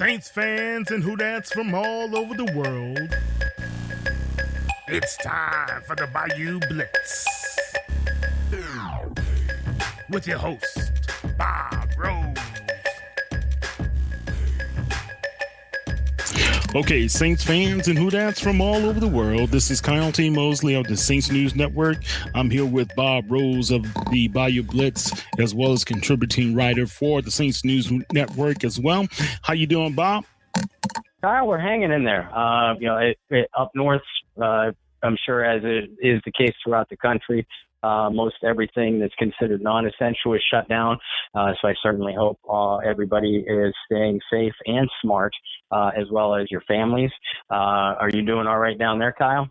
Saints fans and who-dats from all over the world. It's time for the Bayou Blitz. With your host, Bob Rose. Okay, Saints fans and who-dats from all over the world. This is Kyle T.Mosley of the Saints News Network. I'm here with Bob Rose of the Bayou Blitz, as well as contributing writer for the Saints News Network as well. How you doing, Bob? Kyle, we're hanging in there. Up north, I'm sure as it is the case throughout the country, most everything that's considered non-essential is shut down. So I certainly hope everybody is staying safe and smart, as well as your families. Are you doing all right down there, Kyle?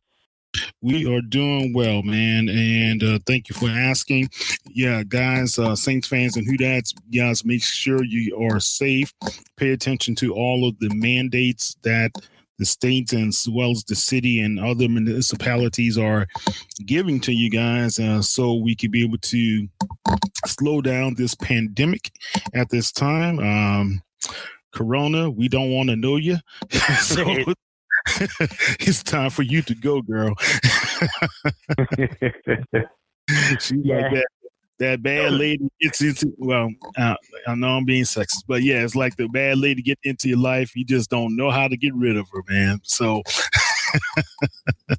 We are doing well, man, and thank you for asking. Yeah, guys, Saints fans and who-dats, guys, make sure you are safe. Pay attention to all of the mandates that the states and as well as the city and other municipalities are giving to you guys, so we can be able to slow down this pandemic at this time. Corona, we don't want to know you. So it's time for you to go, girl. She's like that bad lady gets into, well, I know I'm being sexist, but yeah, it's like the bad lady get into your life. You just don't know how to get rid of her, man. So.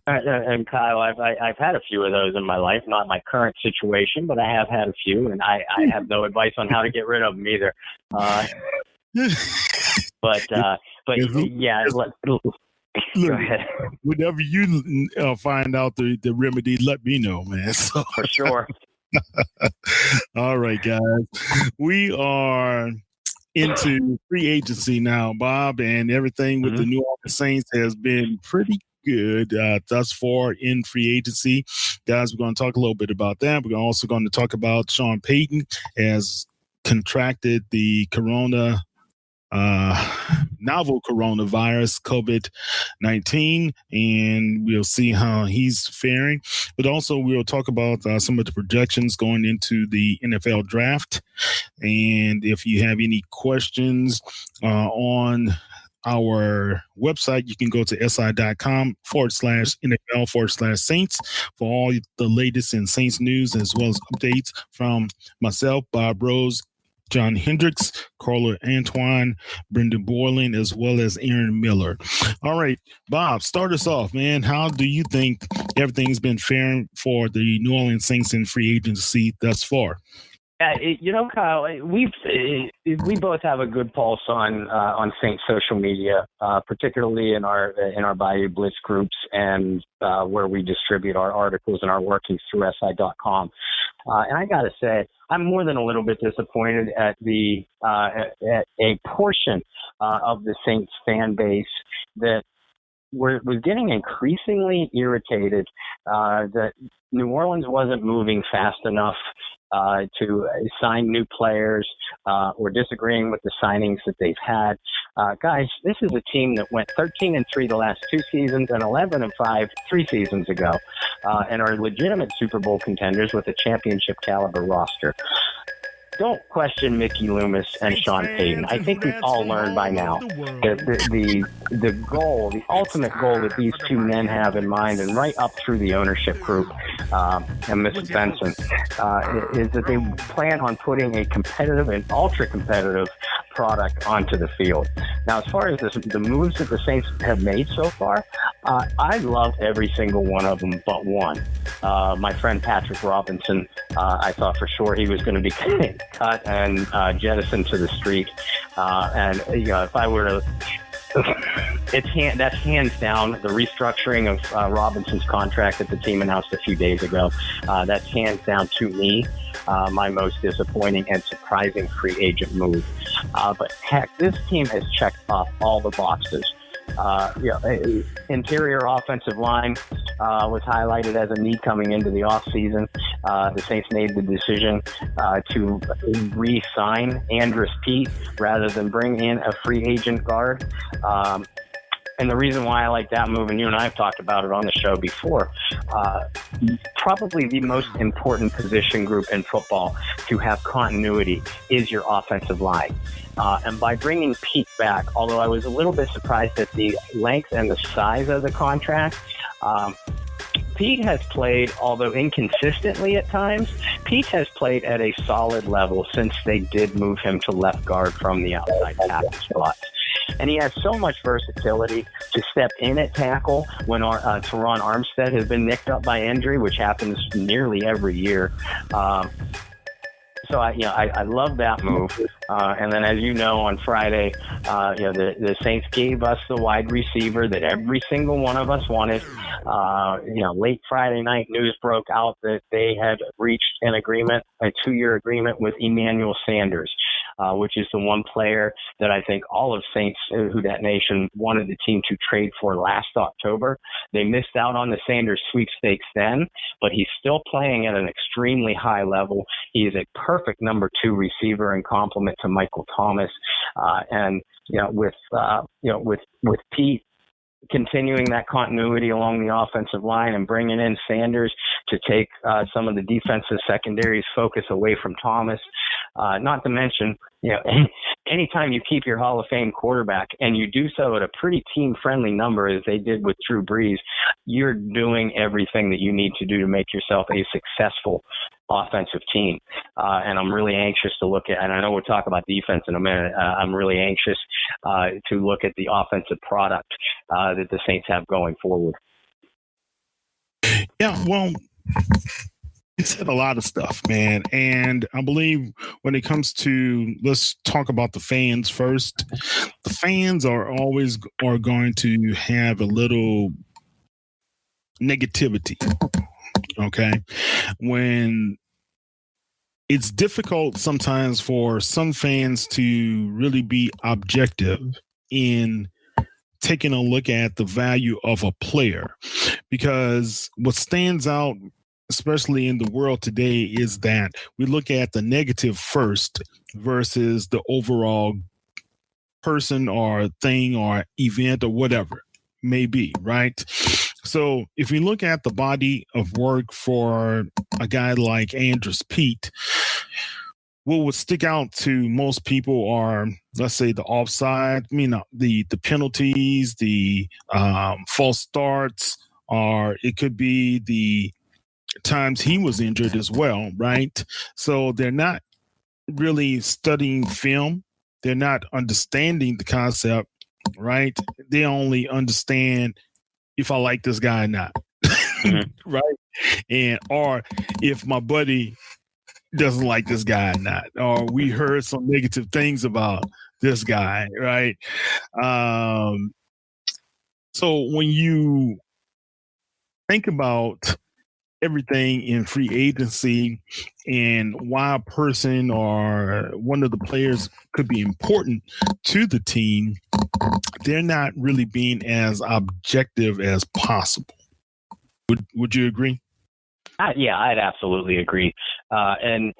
And Kyle, I've had a few of those in my life, not my current situation, but I have had a few, and I have no advice on how to get rid of them either. But yeah, go ahead. Whenever you find out the remedy, let me know, man. So. For sure. All right, guys. We are into free agency now, Bob, and everything with the New Orleans Saints has been pretty good thus far in free agency. Guys, we're going to talk a little bit about that. We're also going to talk about Sean Payton has contracted the novel coronavirus, COVID-19, and we'll see how he's faring. But also we'll talk about some of the projections going into the NFL draft. And if you have any questions on our website, you can go to si.com/NFL/Saints for all the latest in Saints news, as well as updates from myself, Bob Rose, John Hendricks, Carla Antoine, Brendan Borland, as well as Aaron Miller. All right, Bob, start us off, man. How do you think everything's been faring for the New Orleans Saints in free agency thus far? Kyle, we both have a good pulse on Saints social media, particularly in our Bayou Blitz groups and where we distribute our articles and our workings through si.com. And I got to say, I'm more than a little bit disappointed at at a portion of the Saints fan base that was getting increasingly irritated that New Orleans wasn't moving fast enough to sign new players or disagreeing with the signings that they've had. Guys, this is a team that went 13-3 the last two seasons and 11-5 3 seasons ago, and are legitimate Super Bowl contenders with a championship caliber roster. Don't question Mickey Loomis and Sean Payton. I think we've all learned by now that the goal, the ultimate goal that these two men have in mind, and right up through the ownership group and Mr. Benson, is that they plan on putting a competitive and ultra-competitive product onto the field. Now, as far as the moves that the Saints have made so far, I love every single one of them but one. My friend Patrick Robinson, I thought for sure he was going to be cut and jettisoned to the street. If I were to, that's hands down the restructuring of Robinson's contract that the team announced a few days ago. That's hands down to me my most disappointing and surprising free agent move. But heck, this team has checked off all the boxes. Interior offensive line was highlighted as a need coming into the offseason. The Saints made the decision to re-sign Andrus Peat rather than bring in a free agent guard. And the reason why I like that move, and you and I have talked about it on the show before, probably the most important position group in football to have continuity is your offensive line. And by bringing Pete back, although I was a little bit surprised at the length and the size of the contract, Pete has played, although inconsistently at times, Pete has played at a solid level since they did move him to left guard from the outside tackle spots. And he has so much versatility to step in at tackle when Teron Armstead has been nicked up by injury, which happens nearly every year. So I love that move. And then, as you know, on Friday, the Saints gave us the wide receiver that every single one of us wanted. Late Friday night, news broke out that they had reached an agreement, a 2-year agreement with Emmanuel Sanders, which is the one player that I think all of Saints Who Dat Nation wanted the team to trade for last October. They missed out on the Sanders sweepstakes then, but he's still playing at an extremely high level. He is a perfect number 2 receiver in complement to Michael Thomas. With Pete continuing that continuity along the offensive line and bringing in Sanders to take some of the defensive secondary's focus away from Thomas. Not to mention, anytime you keep your Hall of Fame quarterback and you do so at a pretty team-friendly number as they did with Drew Brees, you're doing everything that you need to do to make yourself a successful offensive team. And I'm really anxious to look at, and I know we'll talk about defense in a minute, I'm really anxious to look at the offensive product that the Saints have going forward. Yeah, well, you said a lot of stuff, man. And I believe when it comes to, let's talk about the fans first. The fans are always going to have a little negativity. Okay. When it's difficult sometimes for some fans to really be objective in taking a look at the value of a player, because what stands out, especially in the world today, is that we look at the negative first versus the overall person or thing or event or whatever may be, right? So if we look at the body of work for a guy like Andrus Peat, what would stick out to most people are, let's say, the offside, the penalties, the false starts, or it could be the times he was injured as well, right? So they're not really studying film. They're not understanding the concept, right? They only understand if I like this guy or not, right? Or if my buddy doesn't like this guy or not, or we heard some negative things about this guy, right? So when you think about everything in free agency and why a person or one of the players could be important to the team, they're not really being as objective as possible. Would you agree? Yeah, I'd absolutely agree. And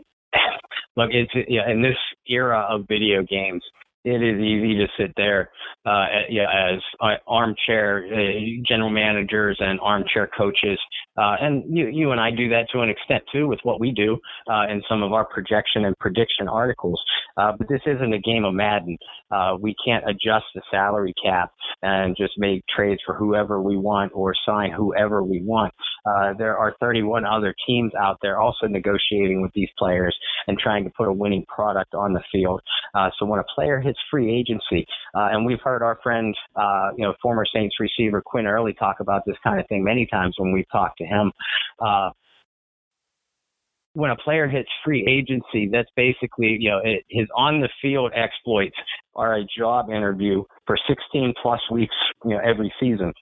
look, in this era of video games, it is easy to sit there as armchair general managers and armchair coaches. And you and I do that to an extent, too, with what we do in some of our projection and prediction articles. But this isn't a game of Madden. We can't adjust the salary cap and just make trades for whoever we want or sign whoever we want. There are 31 other teams out there also negotiating with these players and trying to put a winning product on the field. So when a player hits free agency, and we've heard our friend, former Saints receiver Quinn Early talk about this kind of thing many times when we've talked to him. When a player hits free agency, that's basically, his on-the-field exploits are a job interview for 16 plus weeks, every season.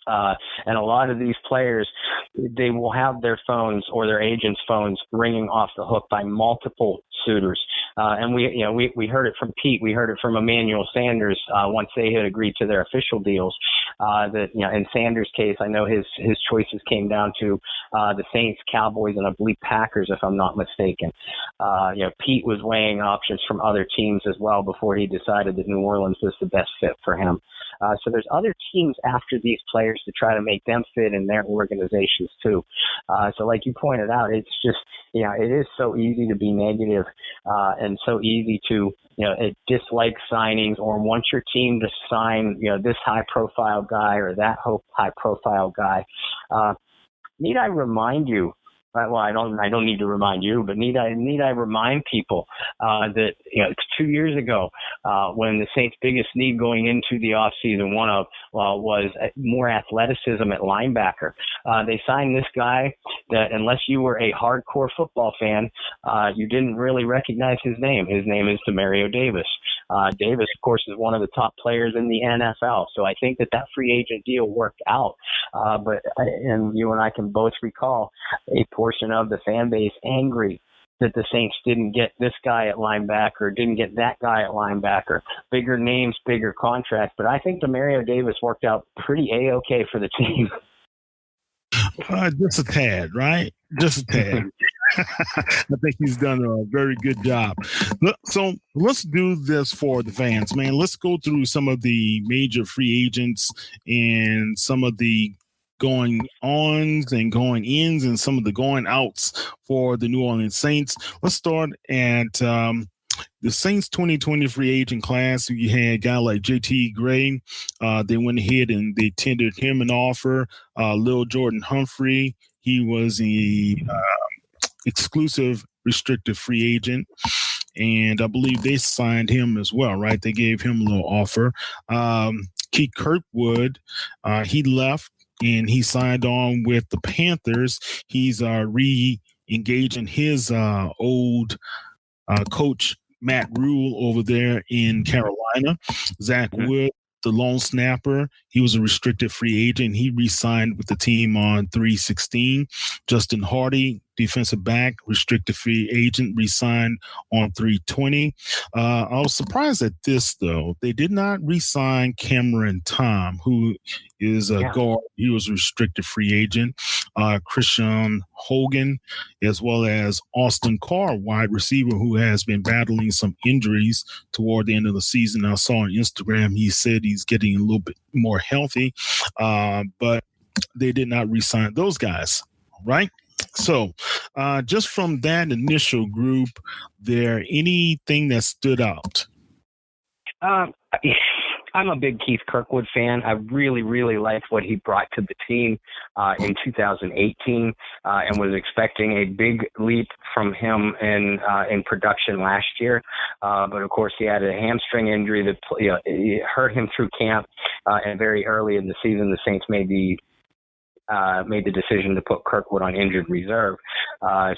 And a lot of these players, they will have their phones or their agents' phones ringing off the hook by multiple suitors. And we heard it from Pete. We heard it from Emmanuel Sanders once they had agreed to their official deals. That in Sanders' case, I know his choices came down to the Saints, Cowboys, and I believe Packers, if I'm not mistaken. Pete was weighing options from other teams as well before he decided that New Orleans was the best fit for him. So there's other teams after these players to try to make them fit in their organizations too. So like you pointed out, it's just, it is so easy to be negative and so easy to, dislike signings or want your team to sign, this high profile guy or that high profile guy. Need I remind you? Well, I don't need to remind you, but need I remind people that 2 years ago, when the Saints' biggest need going into the offseason, was more athleticism at linebacker. They signed this guy that, unless you were a hardcore football fan, you didn't really recognize his name. His name is Demario Davis. Davis, of course, is one of the top players in the NFL. So I think that free agent deal worked out. And you and I can both recall a portion of the fan base angry that the Saints didn't get this guy at linebacker, didn't get that guy at linebacker. Bigger names, bigger contracts. But I think Demario Davis worked out pretty A-okay for the team. Just a tad, right? Just a tad. I think he's done a very good job. So let's do this for the fans, man. Let's go through some of the major free agents and some of the going ons and going ins and some of the going outs for the New Orleans Saints. Let's start at the Saints 2020 free agent class. You had a guy like JT Gray. They went ahead and they tendered him an offer. Lil Jordan Humphrey, he was the exclusive restricted free agent. And I believe they signed him as well, right? They gave him a little offer. Keith Kirkwood, he left and he signed on with the Panthers. He's re-engaging his old coach, Matt Rule, over there in Carolina. Zach Wood, the lone snapper, he was a restricted free agent. He re-signed with the team on 3/16. Justin Hardy, defensive back, restricted free agent, re-signed on 3/20. I was surprised at this, though. They did not re-sign Cameron Tom, who is a guard. He was a restricted free agent. Christian Hogan, as well as Austin Carr, wide receiver, who has been battling some injuries toward the end of the season. I saw on Instagram, he said he's getting a little bit more healthy, but they did not re-sign those guys, right? So just from that initial group, there anything that stood out? I'm a big Keith Kirkwood fan. I really, really liked what he brought to the team in 2018 and was expecting a big leap from him in production last year. But, of course, he had a hamstring injury that it hurt him through camp. And very early in the season, the Saints made the decision to put Kirkwood on injured reserve.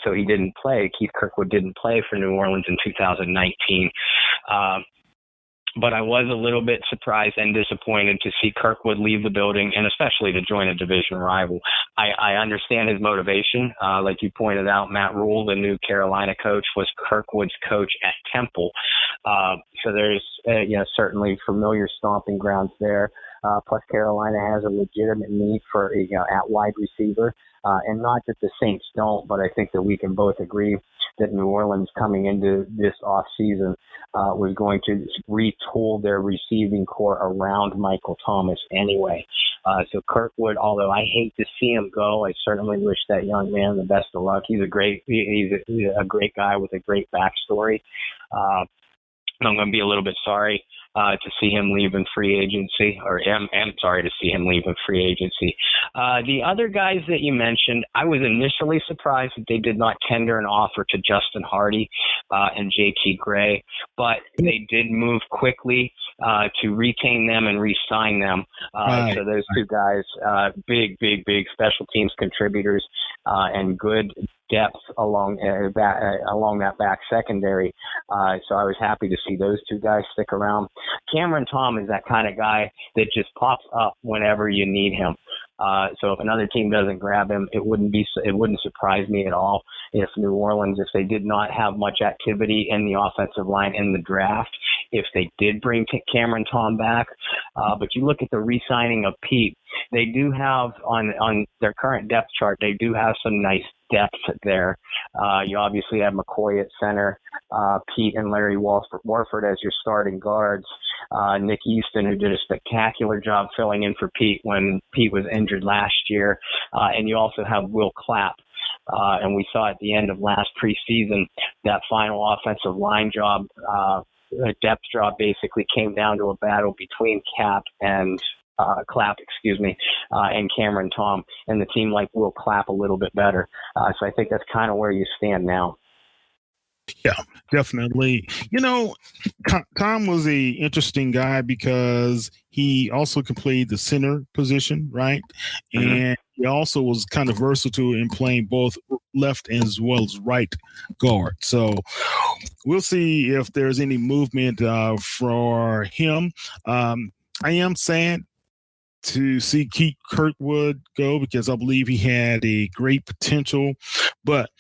So he didn't play. Keith Kirkwood didn't play for New Orleans in 2019. But I was a little bit surprised and disappointed to see Kirkwood leave the building, and especially to join a division rival. I understand his motivation. Like you pointed out, Matt Rule, the new Carolina coach, was Kirkwood's coach at Temple. So there's certainly familiar stomping grounds there. Plus, Carolina has a legitimate need for at wide receiver. And not that the Saints don't, but I think that we can both agree that New Orleans coming into this offseason was going to retool their receiving core around Michael Thomas anyway. So Kirkwood, although I hate to see him go, I certainly wish that young man the best of luck. He's a great guy with a great backstory. I'm going to be a little bit sorry to see him leave in free agency, or am sorry to see him leave in free agency. The other guys that you mentioned, I was initially surprised that they did not tender an offer to Justin Hardy and JT Gray, but they did move quickly to retain them and re-sign them. Right. So those two guys, big special teams contributors and good depth along that back secondary. So I was happy to see those two guys stick around. Cameron Tom is that kind of guy that just pops up whenever you need him. So if another team doesn't grab him, it wouldn't surprise me at all if New Orleans, if they did not have much activity in the offensive line in the draft, if they did bring Cameron Tom back. But you look at the re-signing of Pete, they do have on their current depth chart, they do have some nice depth there. You obviously have McCoy at center. Pete and Larry Warford as your starting guards. Nick Easton, who did a spectacular job filling in for Pete when Pete was injured last year. And you also have Will Clapp. And we saw at the end of last preseason that final offensive line job, depth job basically came down to a battle between Clapp, and Cameron Tom, and the team liked Will Clapp a little bit better. So I think that's kind of where you stand now. Yeah, definitely. Tom was a interesting guy because he also could play the center position, right? Mm-hmm. And he also was kind of versatile in playing both left as well as right guard. So we'll see if there's any movement for him. I am sad to see Keith Kirkwood go because I believe he had a great potential, but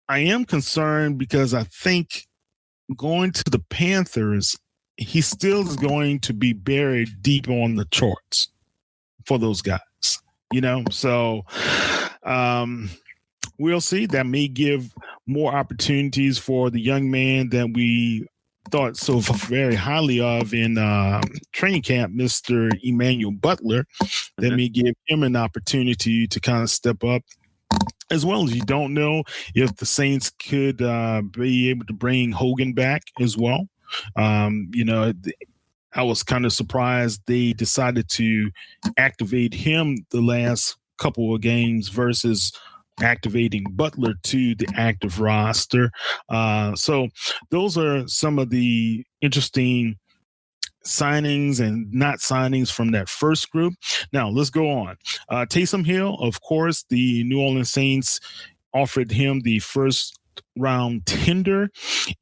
I am concerned because I think going to the Panthers, he still is going to be buried deep on the charts for those guys, So we'll see. That may give more opportunities for the young man that we thought so very highly of in training camp, Mr. Emmanuel Butler. That may give him an opportunity to kind of step up. As well as you don't know if the Saints could be able to bring Hogan back as well. I was kind of surprised they decided to activate him the last couple of games versus activating Butler to the active roster. So those are some of the interesting signings and not signings from that first group. Now let's go on. Taysom Hill, of course, the New Orleans Saints offered him the first round tender,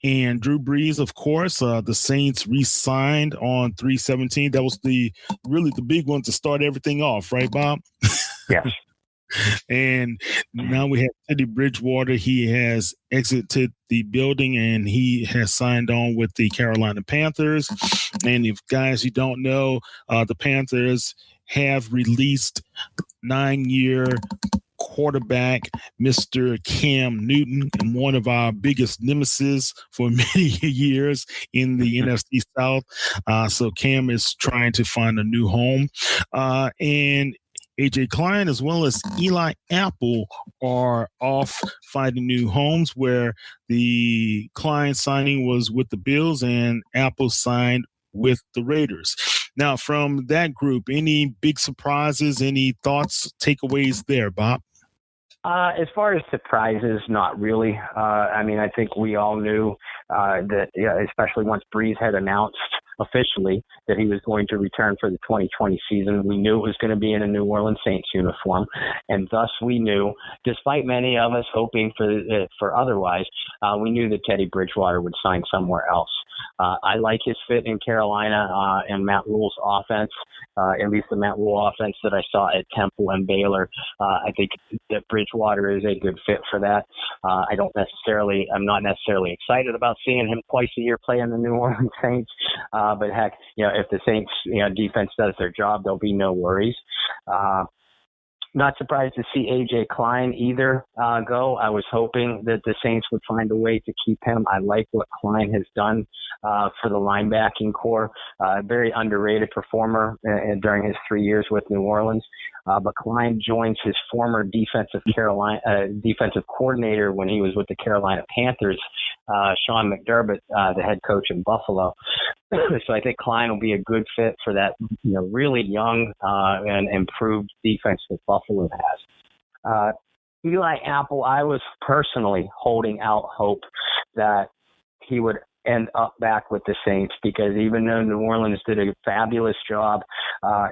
and Drew Brees, of course, the Saints re-signed on 3/17. That was really the big one to start everything off, right, Bob? Yes. And now we have Teddy Bridgewater. He has exited the building and he has signed on with the Carolina Panthers. And if guys you don't know, the Panthers have released 9-year quarterback Mr. Cam Newton, and one of our biggest nemesis for many years in the NFC South. So Cam is trying to find a new home. And A.J. Klein as well as Eli Apple are off finding new homes, where the Klein signing was with the Bills and Apple signed with the Raiders. Now, from that group, any big surprises, any thoughts, takeaways there, Bob? As far as surprises, not really. I think we all knew that, especially once Brees had announced officially that he was going to return for the 2020 season, we knew it was going to be in a New Orleans Saints uniform, and thus we knew, despite many of us hoping for otherwise, we knew that Teddy Bridgewater would sign somewhere else. I like his fit in Carolina and Matt Rule's offense, at least the Matt Rule offense that I saw at Temple and Baylor. I think that Bridgewater is a good fit for that. I'm not necessarily excited about seeing him twice a year play in the New Orleans Saints. But heck, if the Saints, defense does their job, there'll be no worries. Not surprised to see A.J. Klein either go. I was hoping that the Saints would find a way to keep him. I like what Klein has done for the linebacking core. Very underrated performer during his 3 years with New Orleans. But Klein joins his former defensive coordinator when he was with the Carolina Panthers, Sean McDermott, the head coach in Buffalo. So I think Klein will be a good fit for that, really young and improved defense that Buffalo has. Eli Apple, I was personally holding out hope that he would end up back with the Saints, because even though New Orleans did a fabulous job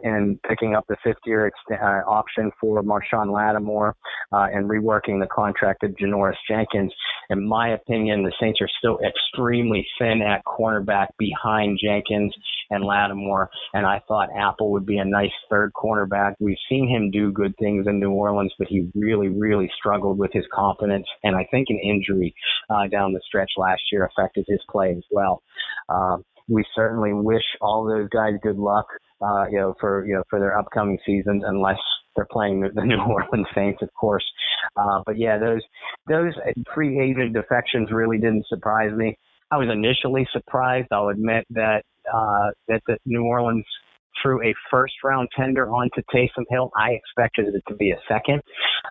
in picking up the fifth-year option for Marshawn Lattimore and reworking the contract of Janoris Jenkins, in my opinion, the Saints are still extremely thin at cornerback behind Jenkins and Lattimore, and I thought Apple would be a nice third cornerback. We've seen him do good things in New Orleans, but he really, really struggled with his confidence, and I think an injury down the stretch last year affected his play as well. We certainly wish all those guys good luck, for their upcoming seasons, unless they're playing the New Orleans Saints, of course. But yeah, those free agent defections really didn't surprise me. I was initially surprised. I'll admit that the New Orleans threw a first-round tender onto Taysom Hill. I expected it to be a second,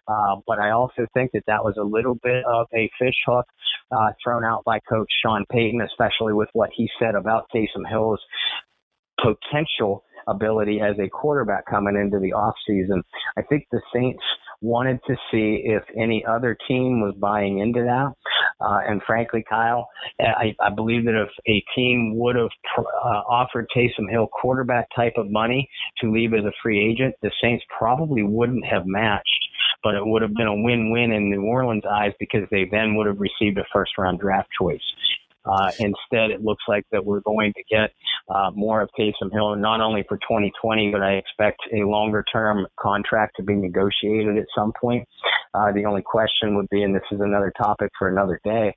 but I also think that was a little bit of a fish hook thrown out by Coach Sean Payton, especially with what he said about Taysom Hill's potential ability as a quarterback coming into the offseason. I think the Saints wanted to see if any other team was buying into that. And frankly, Kyle, I believe that if a team would have offered Taysom Hill quarterback type of money to leave as a free agent, the Saints probably wouldn't have matched, but it would have been a win-win in New Orleans' eyes because they then would have received a first-round draft choice. Instead, it looks like that we're going to get more of Taysom Hill, not only for 2020, but I expect a longer-term contract to be negotiated at some point. The only question would be, and this is another topic for another day,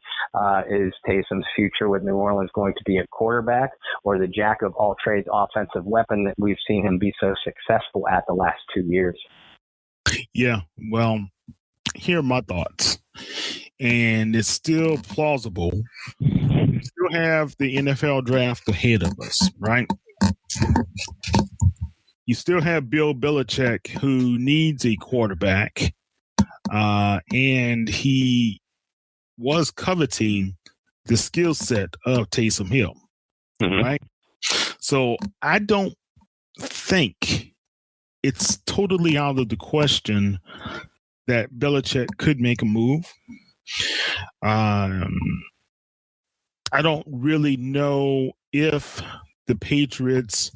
is Taysom's future with New Orleans going to be a quarterback or the jack-of-all-trades offensive weapon that we've seen him be so successful at the last 2 years? Yeah, well, here are my thoughts. And it's still plausible. We still have the NFL draft ahead of us, right? You still have Bill Belichick, who needs a quarterback, and he was coveting the skill set of Taysom Hill, right? So I don't think it's totally out of the question that Belichick could make a move. I don't really know if the Patriots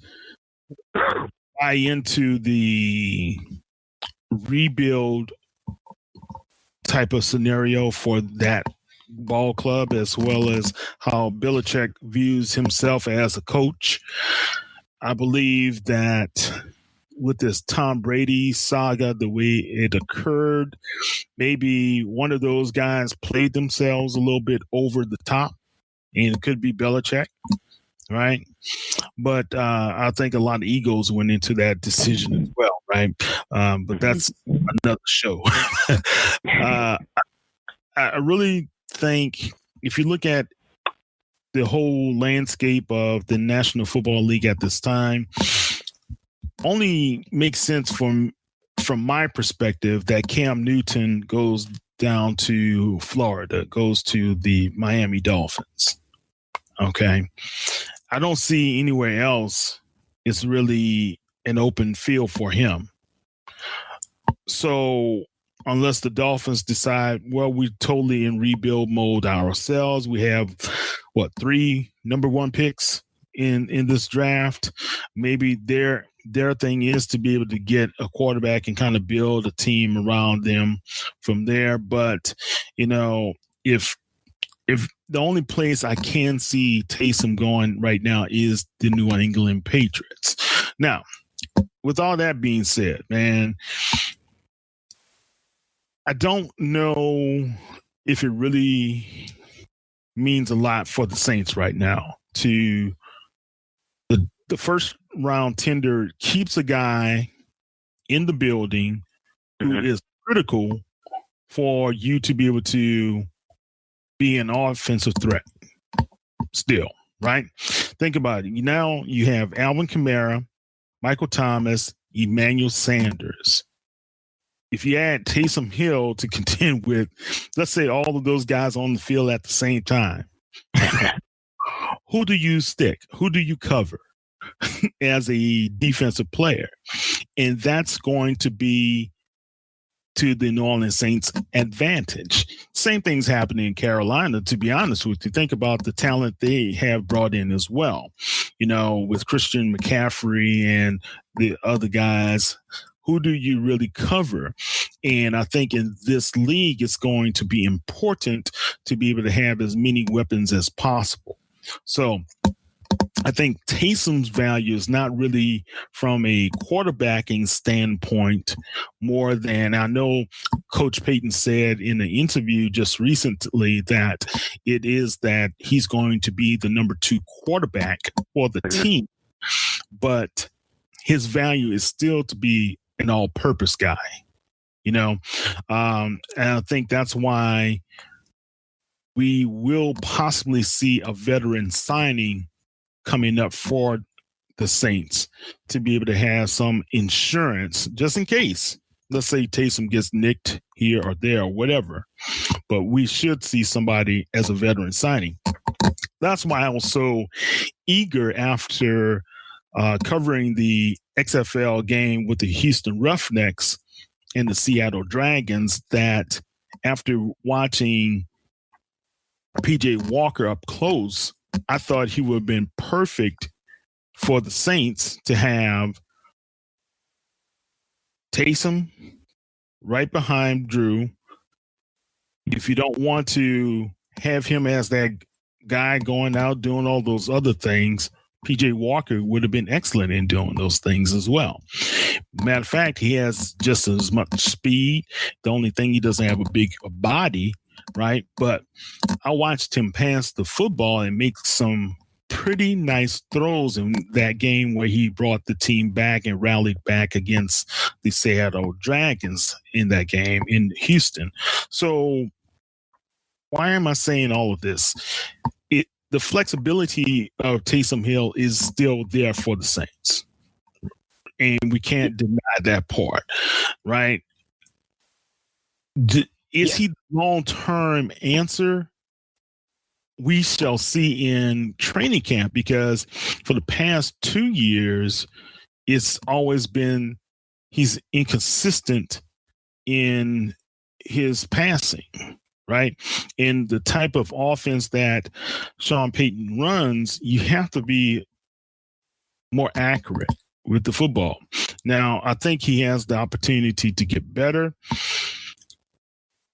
buy into the rebuild type of scenario for that ball club, as well as how Belichick views himself as a coach. I believe that with this Tom Brady saga, the way it occurred, maybe one of those guys played themselves a little bit over the top, and it could be Belichick, right? But I think a lot of egos went into that decision as well, right? But that's another show. I really think if you look at the whole landscape of the National Football League at this time, only makes sense from my perspective that Cam Newton goes down to Florida, goes to the Miami Dolphins. Okay. I don't see anywhere else it's really an open field for him. So unless the Dolphins decide, well, we're totally in rebuild mode ourselves, we have 3 number 1 picks in this draft. Maybe their thing is to be able to get a quarterback and kind of build a team around them from there. But, if the only place I can see Taysom going right now is the New England Patriots. Now, with all that being said, man, I don't know if it really means a lot for the Saints right now to the first round tender keeps a guy in the building who is critical for you to be able to be an offensive threat still, right? Think about it. Now you have Alvin Kamara, Michael Thomas, Emmanuel Sanders. If you add Taysom Hill to contend with, let's say, all of those guys on the field at the same time, who do you stick? Who do you cover as a defensive player? And that's going to be to the New Orleans Saints' advantage. Same thing's happening in Carolina, to be honest with you. Think about the talent they have brought in as well. With Christian McCaffrey and the other guys, who do you really cover? And I think in this league, it's going to be important to be able to have as many weapons as possible. So I think Taysom's value is not really from a quarterbacking standpoint more than, I know Coach Payton said in an interview just recently that it is that he's going to be the number 2 quarterback for the team, but his value is still to be an all-purpose guy, and I think that's why we will possibly see a veteran signing coming up for the Saints to be able to have some insurance just in case. Let's say Taysom gets nicked here or there or whatever, but we should see somebody as a veteran signing. That's why I was so eager after covering the XFL game with the Houston Roughnecks and the Seattle Dragons, that after watching PJ Walker up close, I thought he would have been perfect for the Saints to have Taysom right behind Drew. If you don't want to have him as that guy going out doing all those other things, PJ Walker would have been excellent in doing those things as well. Matter of fact, he has just as much speed. The only thing, he doesn't have a big body, right? But I watched him pass the football and make some pretty nice throws in that game where he brought the team back and rallied back against the Seattle Dragons in that game in Houston. So why am I saying all of this? The flexibility of Taysom Hill is still there for the Saints, and we can't deny that part, right? Is he the long-term answer? We shall see in training camp, because for the past 2 years, it's always been he's inconsistent in his passing, right? In the type of offense that Sean Payton runs, you have to be more accurate with the football. Now, I think he has the opportunity to get better.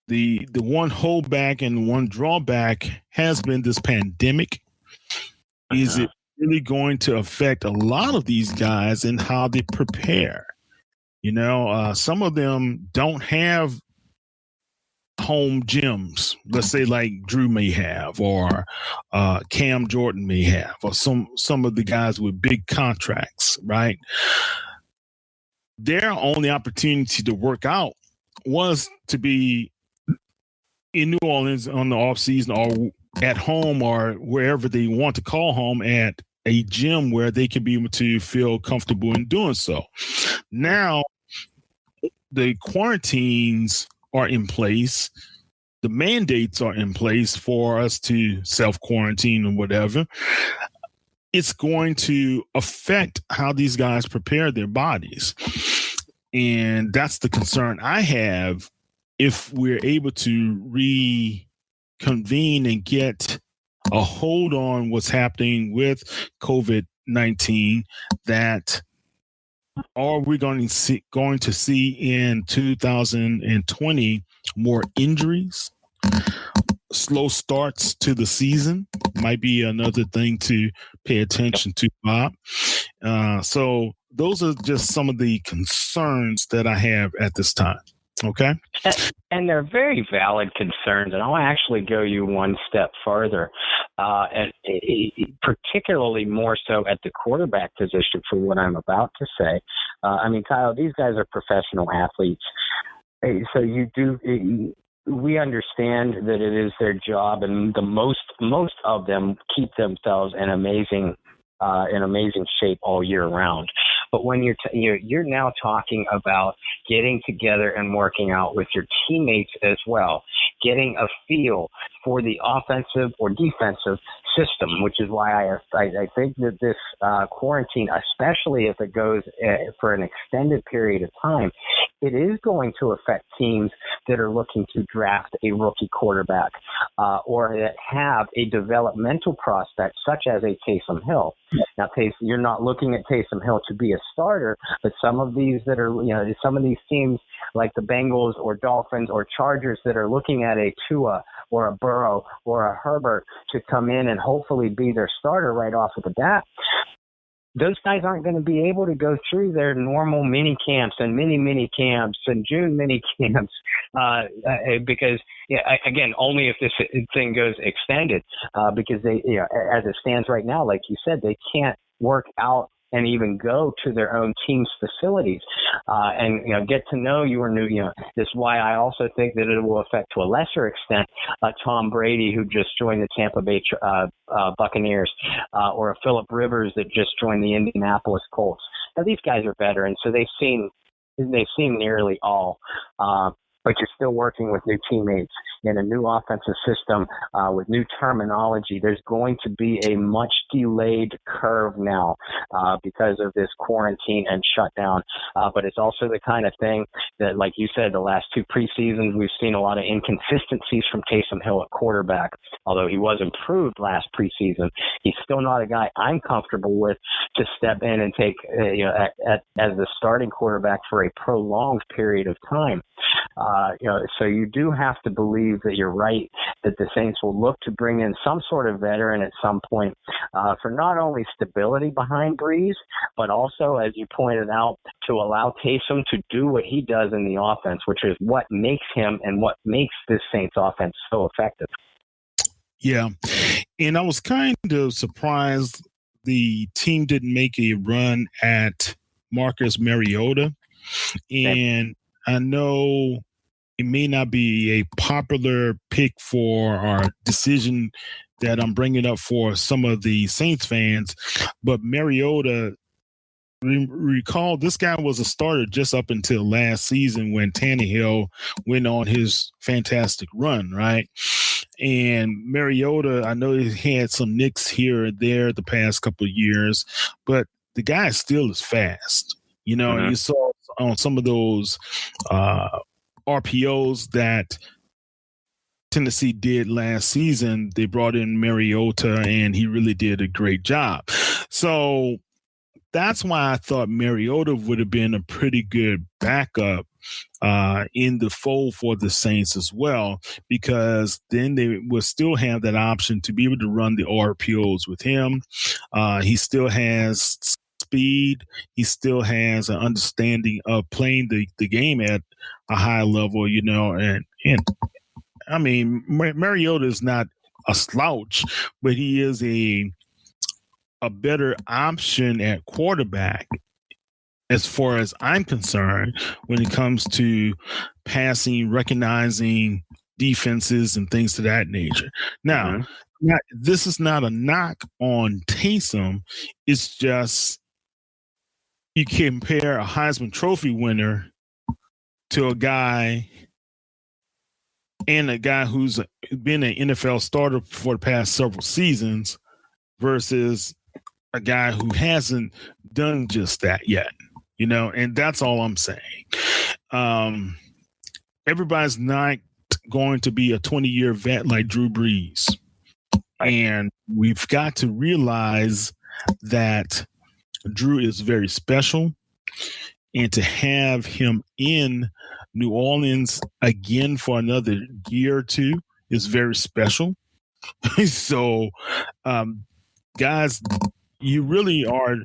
The one holdback and one drawback has been this pandemic. Is it really going to affect a lot of these guys and how they prepare? You know, some of them don't have home gyms, let's say like Drew may have, or Cam Jordan may have, or some of the guys with big contracts, right? Their only opportunity to work out was to be in New Orleans on the off season, or at home, or wherever they want to call home, at a gym where they can be able to feel comfortable in doing so. Now, the quarantines are in place. The mandates are in place for us to self-quarantine and whatever. It's going to affect how these guys prepare their bodies. And that's the concern I have. If we're able to reconvene and get a hold on what's happening with COVID-19, that are we going to see in 2020 more injuries, slow starts to the season? Might be another thing to pay attention to, Bob. So those are just some of the concerns that I have at this time. Okay. And they're very valid concerns. And I'll actually go you one step further, and particularly more so at the quarterback position for what I'm about to say. I mean, Kyle, these guys are professional athletes. So we understand that it is their job, and the most of them keep themselves in amazing shape all year round. But when you're now talking about getting together and working out with your teammates as well, getting a feel for the offensive or defensive system, which is why I think that this quarantine, especially if it goes for an extended period of time, it is going to affect teams that are looking to draft a rookie quarterback or that have a developmental prospect such as a Taysom Hill. Now, you're not looking at Taysom Hill to be a starter, but some of these teams like the Bengals or Dolphins or Chargers that are looking at a Tua or a Burrow or a Herbert to come in and hopefully be their starter right off of the bat, those guys aren't going to be able to go through their normal mini camps and mini camps and June mini camps because, again, only if this thing goes extended because they, as it stands right now, like you said, they can't work out and even go to their own team's facilities and get to know your new. This is why I also think that it will affect to a lesser extent Tom Brady, who just joined the Tampa Bay Buccaneers, or a Phillip Rivers that just joined the Indianapolis Colts. Now these guys are veterans, so they've seen nearly all. But you're still working with new teammates in a new offensive system with new terminology. There's going to be a much delayed curve now because of this quarantine and shutdown. But it's also the kind of thing that, like you said, the last two preseasons, we've seen a lot of inconsistencies from Taysom Hill at quarterback. Although he was improved last preseason, he's still not a guy I'm comfortable with to step in and take as the starting quarterback for a prolonged period of time. So you do have to believe that you're right, that the Saints will look to bring in some sort of veteran at some point for not only stability behind Breeze, but also, as you pointed out, to allow Taysom to do what he does in the offense, which is what makes him and what makes this Saints offense so effective. Yeah. And I was kind of surprised the team didn't make a run at Marcus Mariota. And I know it may not be a popular pick for our decision that I'm bringing up for some of the Saints fans, but Mariota, recall this guy was a starter just up until last season when Tannehill went on his fantastic run, right? And Mariota, I know he had some nicks here and there the past couple of years, but the guy still is fast. You saw on some of those RPOs that Tennessee did last season, they brought in Mariota and he really did a great job. So that's why I thought Mariota would have been a pretty good backup in the fold for the Saints as well, because then they will still have that option to be able to run the RPOs with him. He still has speed. He still has an understanding of playing the game at a high level, and I mean, Mariota is not a slouch, but he is a better option at quarterback as far as I'm concerned when it comes to passing, recognizing defenses and things of that nature. Now, this is not a knock on Taysom. It's just you compare a Heisman Trophy winner to a guy who's been an NFL starter for the past several seasons versus a guy who hasn't done just that yet, and that's all I'm saying. Everybody's not going to be a 20-year vet like Drew Brees. And we've got to realize that Drew is very special, and to have him in New Orleans again for another year or two is very special. So, guys, you really are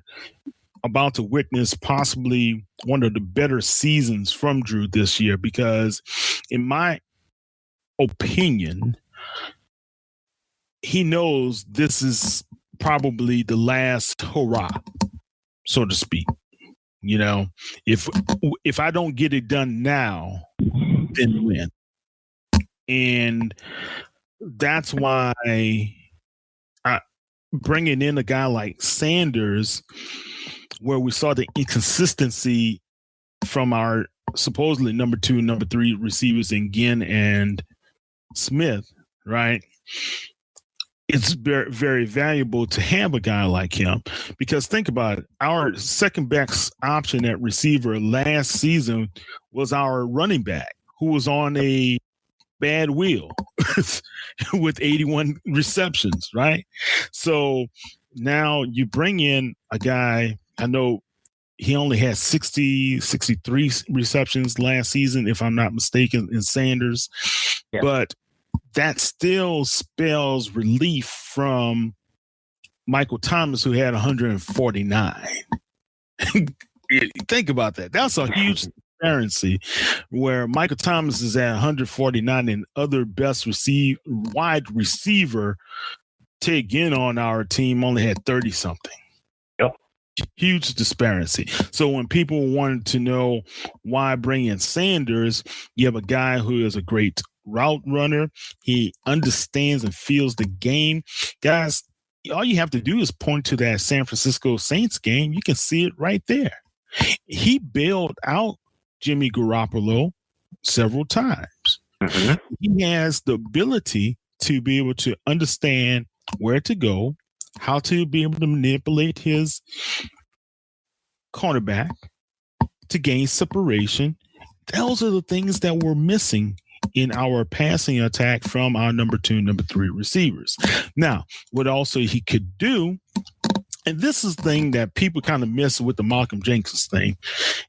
about to witness possibly one of the better seasons from Drew this year, because in my opinion, he knows this is probably the last hurrah, so to speak. If I don't get it done now, then when? And that's why bringing in a guy like Sanders, where we saw the inconsistency from our supposedly number 2, number 3 receivers in Ginn and Smith, right? It's very, very valuable to have a guy like him, because think about it. Our second best option at receiver last season was our running back, who was on a bad wheel with 81 receptions, right? So now you bring in a guy, I know he only had 63 receptions last season, if I'm not mistaken, in Sanders. Yeah. But that still spells relief from Michael Thomas, who had 149. Think about that. That's a huge transparency, where Michael Thomas is at 149 and other best wide receiver Ted Ginn on our team only had 30 something. Yep. Huge disparity. So when people wanted to know why bring in Sanders, you have a guy who is a great route runner. He understands and feels the game. Guys, all you have to do is point to that San Francisco Saints game. You can see it right there. He bailed out Jimmy Garoppolo several times. Mm-hmm. He has the ability to be able to understand where to go, how to be able to manipulate his cornerback to gain separation. Those are the things that we're missing in our passing attack from our number 2, number 3 receivers. Now, what also he could do, and this is the thing that people kind of miss with the Malcolm Jenkins thing,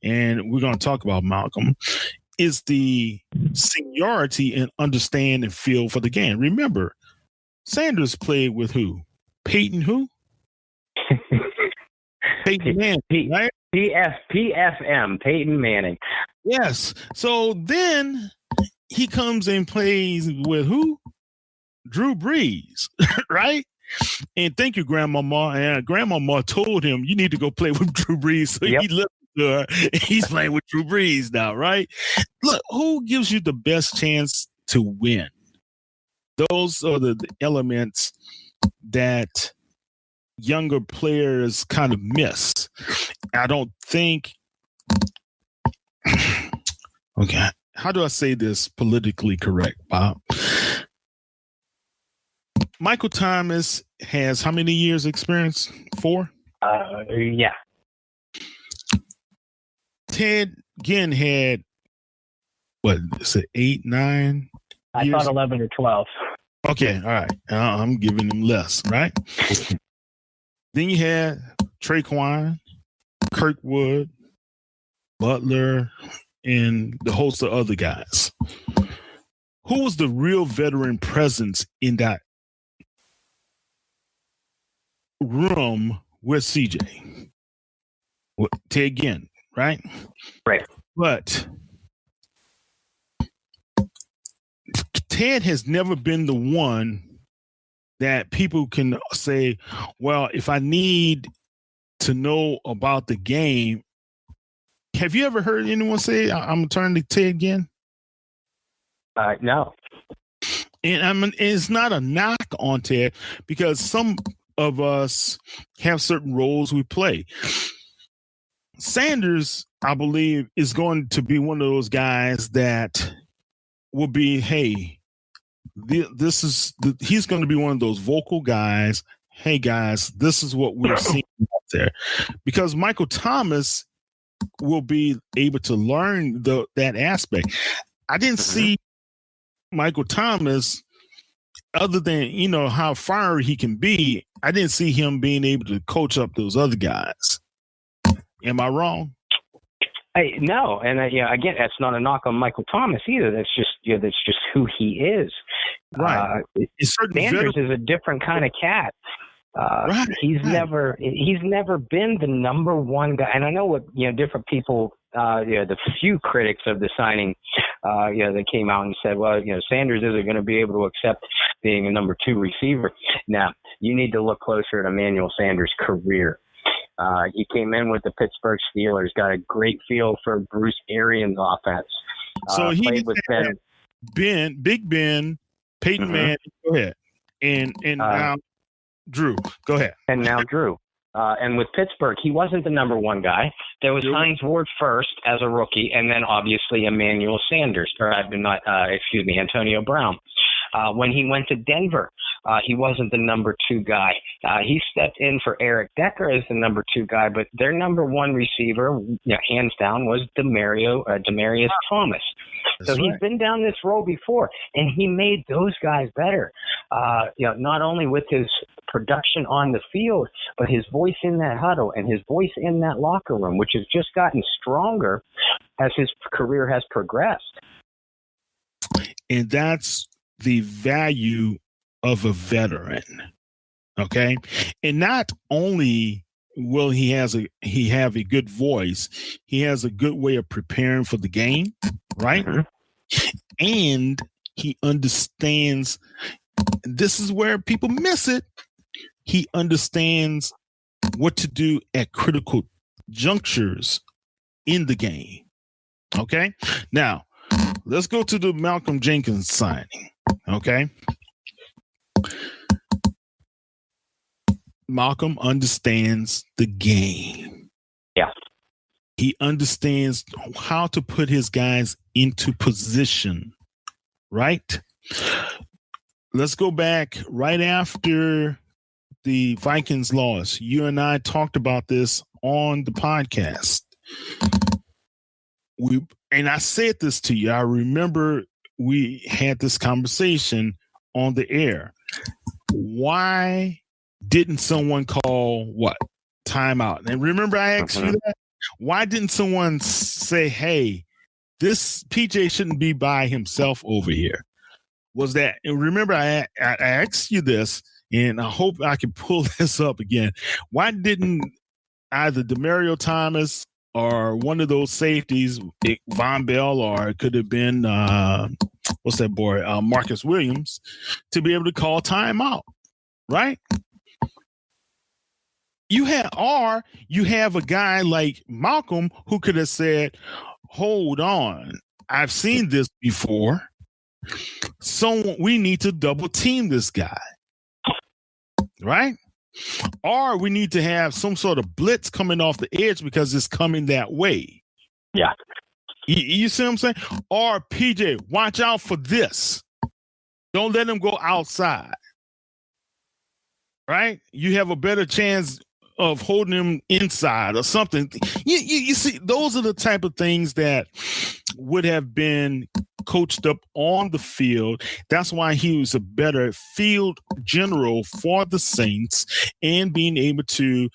and we're going to talk about Malcolm, is the seniority and understand and feel for the game. Remember, Sanders played with who? Peyton who? Peyton Manning, right? PFM, Peyton Manning. Yes. So then he comes and plays with who? Drew Brees, right? And thank you, Grandmama. And Grandmama told him, you need to go play with Drew Brees. So he listened to her. He's playing with Drew Brees now, right? Look, who gives you the best chance to win? Those are the elements that younger players kind of miss. I don't think. Okay. How do I say this politically correct, Bob? Michael Thomas has how many years experience? 4? Yeah. Ted Ginn had, what is it, 8, 9 I years? thought 11 or 12. Okay. All right. I'm giving him less, right? Then you had Traquan, Kirkwood, Butler, and the host of other guys. Who was the real veteran presence in that room with CJ? Ted Ginn, right? Right. But Ted has never been the one that people can say, well, if I need to know about the game. Have you ever heard anyone say, I'm going to turn to Ted again? No. And it's not a knock on Ted, because some of us have certain roles we play. Sanders, I believe, is going to be one of those guys that will be, hey, he's going to be one of those vocal guys. Hey, guys, this is what we're seeing out there. Because Michael Thomas will be able to learn that aspect. I didn't see Michael Thomas, other than, how fiery he can be, I didn't see him being able to coach up those other guys. Am I wrong? No, and again, that's not a knock on Michael Thomas either. That's just who he is. Right. Sanders is a different kind of cat. Right. He's never been the number one guy. And I know what different people, the few critics of the signing, they came out and said, well, Sanders isn't going to be able to accept being a number 2 receiver. Now, you need to look closer at Emmanuel Sanders' career. He came in with the Pittsburgh Steelers, got a great feel for Bruce Arians' offense. So he played with Big Ben, Peyton Manning. Go ahead, and now Drew. Go ahead. And now Drew. And with Pittsburgh, he wasn't the number 1 guy. There was Hines Ward first as a rookie, and then obviously Emmanuel Sanders, Antonio Brown. When he went to Denver, he wasn't the number 2 guy. He stepped in for Eric Decker as the number 2 guy, but their number 1 receiver, hands down, was Demaryius Thomas. So he's been down this road before, and he made those guys better. Not only with his production on the field, but his voice in that huddle and his voice in that locker room, which has just gotten stronger as his career has progressed. And that's the value of a veteran. Okay. And not only will he have a good voice, he has a good way of preparing for the game, right? And he understands, this is where people miss it. He understands what to do at critical junctures in the game. Okay. Now, let's go to the Malcolm Jenkins signing. Okay. Malcolm understands the game. Yeah. He understands how to put his guys into position, right? Let's go back right after the Vikings loss. You and I talked about this on the podcast. And I said this to you. I remember we had this conversation on the air. Why didn't someone call timeout? And remember I asked you that? Why didn't someone say, hey, this PJ shouldn't be by himself over here? Was that, and remember I asked you this, and I hope I can pull this up again. Why didn't either Demario Thomas or one of those safeties, Von Bell, or it could have been, what's that boy, Marcus Williams, to be able to call timeout, right? You have a guy like Malcolm who could have said, hold on, I've seen this before. So we need to double team this guy, right? Or we need to have some sort of blitz coming off the edge because it's coming that way. Yeah. You see what I'm saying? Or PJ, watch out for this. Don't let him go outside. Right? You have a better chance of holding him inside or something. You see, those are the type of things that would have been coached up on the field. That's why he was a better field general for the Saints, and being able to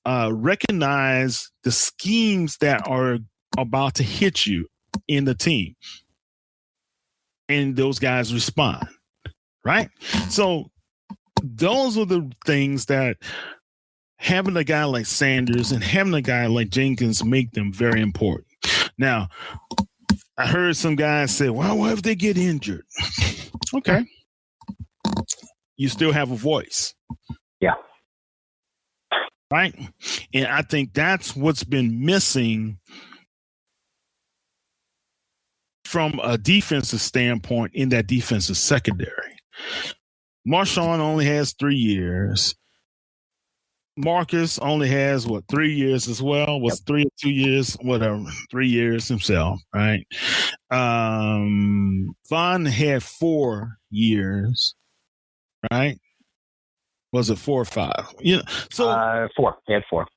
recognize the schemes that are about to hit you in the team. And those guys respond, right? So those are the things that having a guy like Sanders and having a guy like Jenkins make them very important. Now, I heard some guys say, well, what if they get injured? Okay. You still have a voice. Yeah. Right? And I think that's what's been missing from a defensive standpoint in that defensive secondary. Marshawn only has 3 years. Marcus only has 3 years as well. Was 3 or 2 years, whatever, 3 years himself, right? Von had 4 years, right? Was it 4 or 5? Yeah. So 4. He had 4.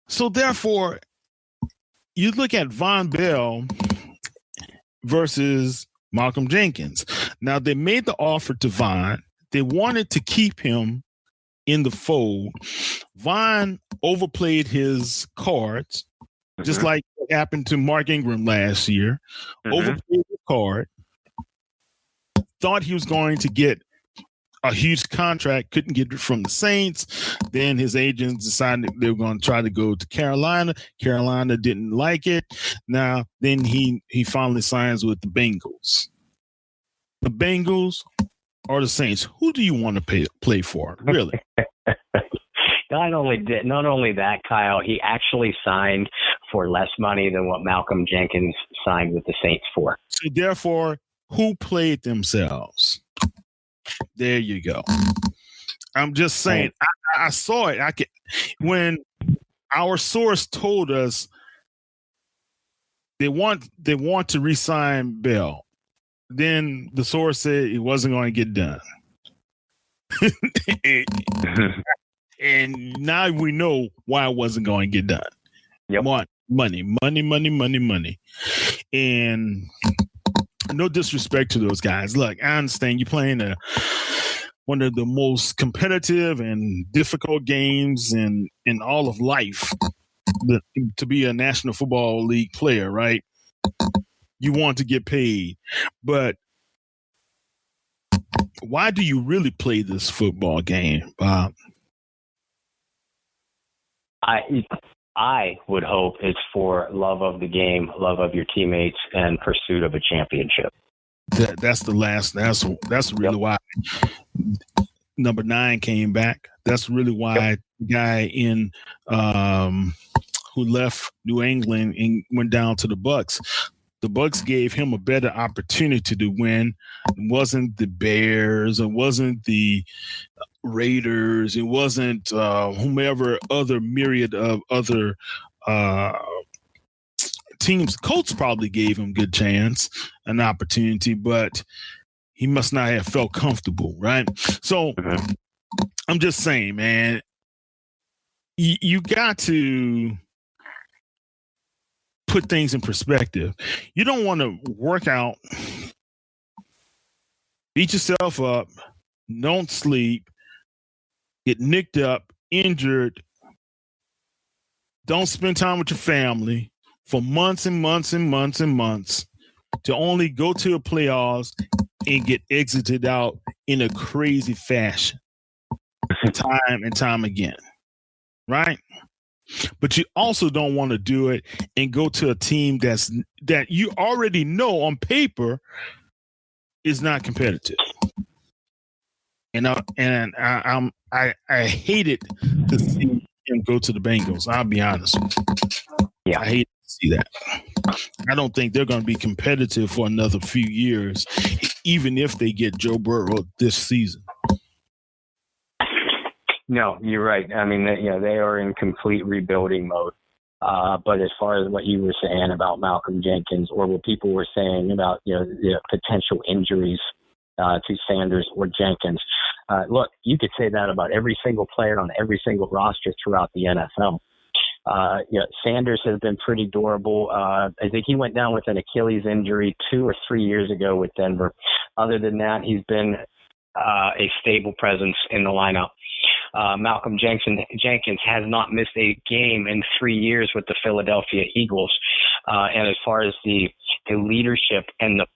So therefore, you look at Von Bell versus Malcolm Jenkins. Now they made the offer to Von. They wanted to keep him in the fold. Von overplayed his cards, just like what happened to Mark Ingram last year. Overplayed his card. Thought he was going to get a huge contract, couldn't get it from the Saints. Then his agents decided they were going to try to go to Carolina. Carolina didn't like it. Now, then he finally signs with the Bengals. The Bengals or the Saints? Who do you want to play for, really? Not only that, Kyle, he actually signed for less money than what Malcolm Jenkins signed with the Saints for. So therefore, who played themselves? There you go. I'm just saying. I saw it. When our source told us they want to re-sign Bell, then the source said it wasn't going to get done. And now we know why it wasn't going to get done. Yep. Money. And no disrespect to those guys. Look, I understand you're playing one of the most competitive and difficult games in all of life to be a National Football League player, right? You want to get paid. But why do you really play this football game, Bob? I would hope it's for love of the game, love of your teammates, and pursuit of a championship. That's really why number 9 came back. That's really why guy in who left New England and went down to the Bucks. The Bucks gave him a better opportunity to win. It wasn't the Bears. It wasn't the Raiders. It wasn't whomever other myriad of other teams. Colts probably gave him a good chance, an opportunity, but he must not have felt comfortable, right? So I'm just saying, man, you got to put things in perspective. You don't want to work out, beat yourself up, don't sleep, get nicked up, injured, don't spend time with your family for months and months and months and months to only go to a playoffs and get exited out in a crazy fashion time and time again, right? But you also don't want to do it and go to a team that you already know on paper is not competitive. And I hated to see him go to the Bengals. I'll be honest with you. Yeah, I hate to see that. I don't think they're going to be competitive for another few years, even if they get Joe Burrow this season. No, you're right. I mean, they are in complete rebuilding mode. But as far as what you were saying about Malcolm Jenkins, or what people were saying about the potential injuries to Sanders or Jenkins, look, you could say that about every single player on every single roster throughout the NFL. Sanders has been pretty durable. I think he went down with an Achilles injury 2 or 3 years ago with Denver. Other than that, he's been a stable presence in the lineup. Malcolm Jenkins has not missed a game in 3 years with the Philadelphia Eagles. And as far as the leadership and the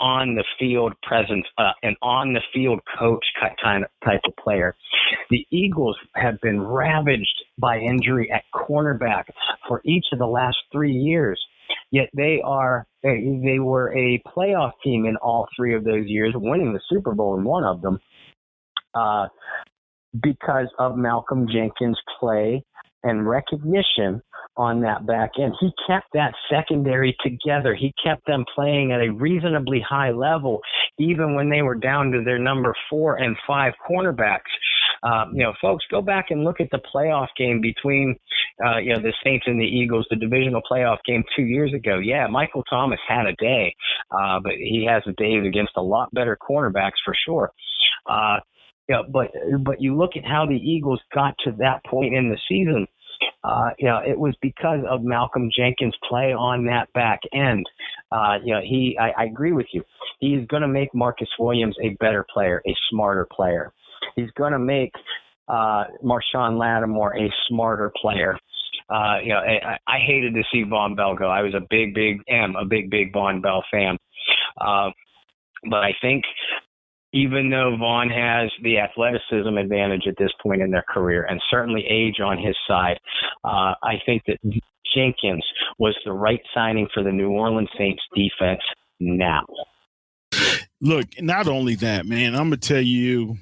on the field presence, and on the field coach type of player, the Eagles have been ravaged by injury at cornerback for each of the last 3 years. Yet they were a playoff team in all 3 of those years, winning the Super Bowl in one of them. Because of Malcolm Jenkins' play and recognition on that back end. He kept that secondary together. He kept them playing at a reasonably high level, even when they were down to their number 4 and 5 cornerbacks. Folks, go back and look at the playoff game between, the Saints and the Eagles, the divisional playoff game 2 years ago. Yeah, Michael Thomas had a day, but he has a day against a lot better cornerbacks for sure. But you look at how the Eagles got to that point in the season. It was because of Malcolm Jenkins' play on that back end. I agree with you. He's going to make Marcus Williams a better player, a smarter player. He's going to make Marshawn Lattimore a smarter player. I hated to see Von Bell go. I was a big Von Bell fan. But I think, even though Vaughn has the athleticism advantage at this point in their career, and certainly age on his side, I think that Jenkins was the right signing for the New Orleans Saints defense now. Look, not only that, man, I'm going to tell you,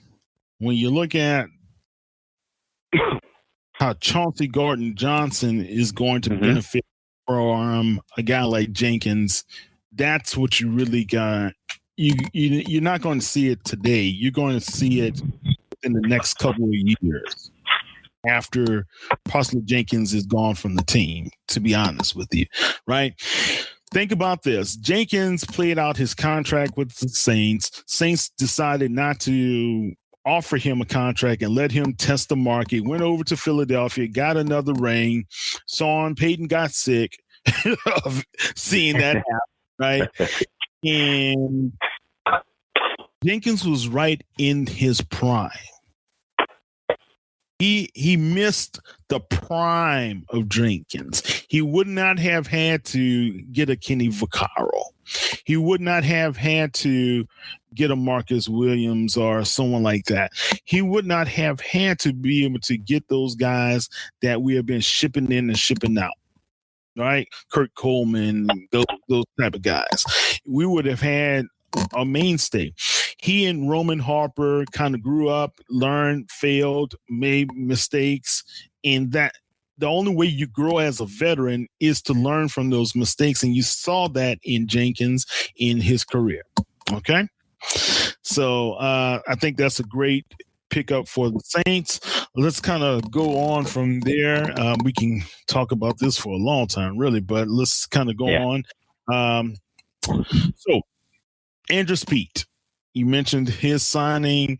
when you look at how Chauncey Gordon-Johnson is going to benefit from a guy like Jenkins, that's what you really got. You're not going to see it today. You're going to see it in the next couple of years after possibly Jenkins is gone from the team, to be honest with you, right? Think about this. Jenkins played out his contract with the Saints. Saints decided not to offer him a contract and let him test the market. Went over to Philadelphia, got another ring. Sean Payton got sick of seeing that happen, right? And Jenkins was right in his prime. He missed the prime of Jenkins. He would not have had to get a Kenny Vaccaro. He would not have had to get a Marcus Williams or someone like that. He would not have had to be able to get those guys that we have been shipping in and shipping out. Right? Kurt Coleman, those type of guys. We would have had a mainstay. he and Roman Harper kind of grew up, learned, failed, made mistakes, and that the only way you grow as a veteran is to learn from those mistakes. And you saw that in Jenkins in his career. Okay. So I think that's a great pickup for the Saints. Let's kind of go on from there. We can talk about this for a long time, really, but let's kind of go on. So Andrew Speed, you mentioned his signing,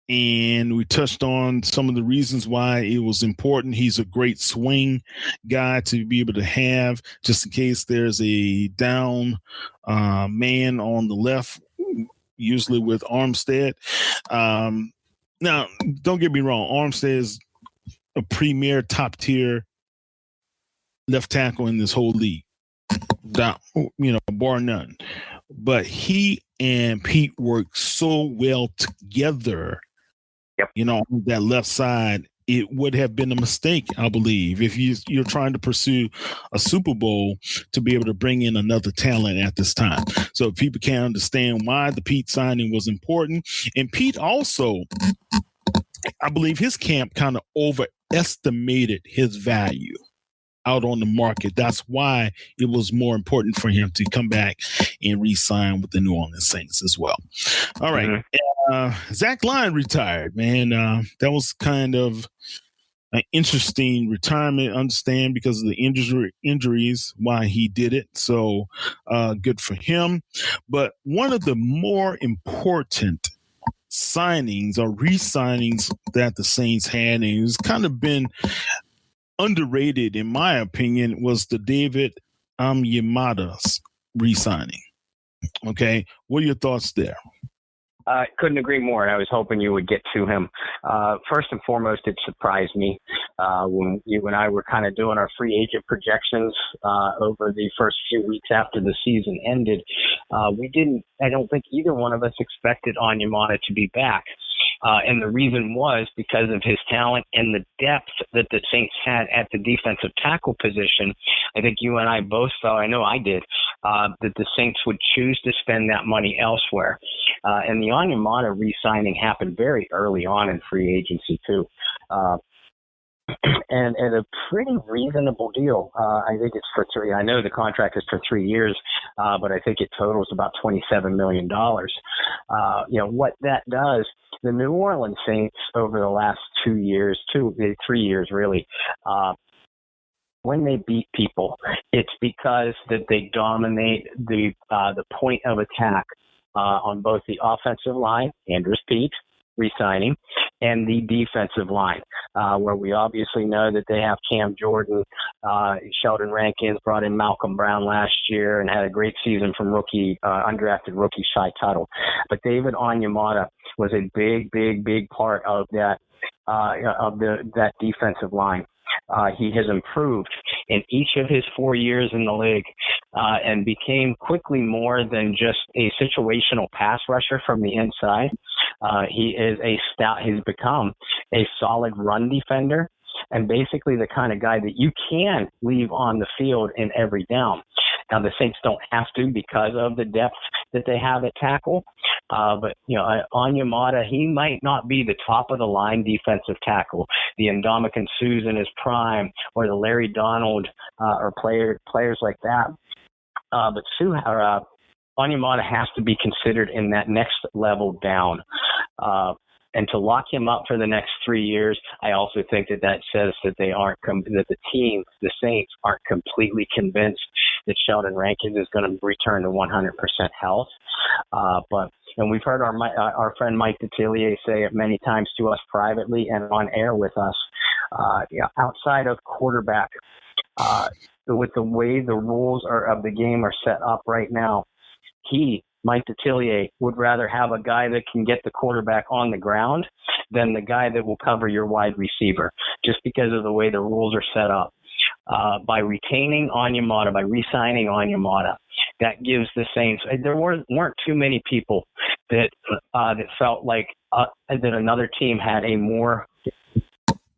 and we touched on some of the reasons why it was important. He's a great swing guy to be able to have just in case there's a down man on the left, usually with Armstead. Now, don't get me wrong. Armstead is a premier top-tier left tackle in this whole league, bar none. But he and Pete work so well together. Yep. On that left side, it would have been a mistake, I believe, if you're trying to pursue a Super Bowl to be able to bring in another talent at this time. So people can understand why the Pete signing was important. And Pete also, I believe his camp kind of overestimated his value out on the market. That's why it was more important for him to come back and re-sign with the New Orleans Saints as well. All right. Mm-hmm. Zach Line retired, man. That was kind of an interesting retirement, understand, because of the injuries, why he did it. So good for him. But one of the more important signings or re-signings that the Saints had, and it's kind of been underrated, in my opinion, was the David Onyemata's re-signing. Okay, what are your thoughts there? Couldn't agree more. I was hoping you would get to him. First and foremost, it surprised me when you and I were kind of doing our free agent projections over the first few weeks after the season ended. I don't think either one of us expected Onyemata to be back. And the reason was because of his talent and the depth that the Saints had at the defensive tackle position. I think you and I both thought, I know I did, that the Saints would choose to spend that money elsewhere. And the Onyemata re-signing happened very early on in free agency too. And a pretty reasonable deal. I think it's for 3. I know the contract is for 3 years, but I think it totals about $27 million. What that does, the New Orleans Saints over the last 3 years really, when they beat people, it's because that they dominate the point of attack on both the offensive line, Andrew Speed, re-signing, and the defensive line, where we obviously know that they have Cam Jordan, Sheldon Rankins, brought in Malcolm Brown last year and had a great season from undrafted rookie Shai Tuttle. But David Onyemata was a big part of that that defensive line. He has improved in each of his 4 years in the league and became quickly more than just a situational pass rusher from the inside. He's become a solid run defender and basically the kind of guy that you can leave on the field in every down. Now, the Saints don't have to because of the depth that they have at tackle. But Onyemata, he might not be the top of the line defensive tackle, the Ndamukong Suh's in his prime, or the Larry Donald or players like that. But Onyemata has to be considered in that next level down. And to lock him up for the next 3 years, I also think that says that that the team, the Saints, aren't completely convinced that Sheldon Rankins is going to return to 100% health. And we've heard our friend Mike Detillier say it many times to us privately and on air with us. Outside of quarterback, with the way the rules of the game are set up right now, Mike Detillier, would rather have a guy that can get the quarterback on the ground than the guy that will cover your wide receiver, just because of the way the rules are set up. By retaining Onyemata, by re-signing Onyemata, that gives the Saints. There weren't too many people that felt like that another team had a more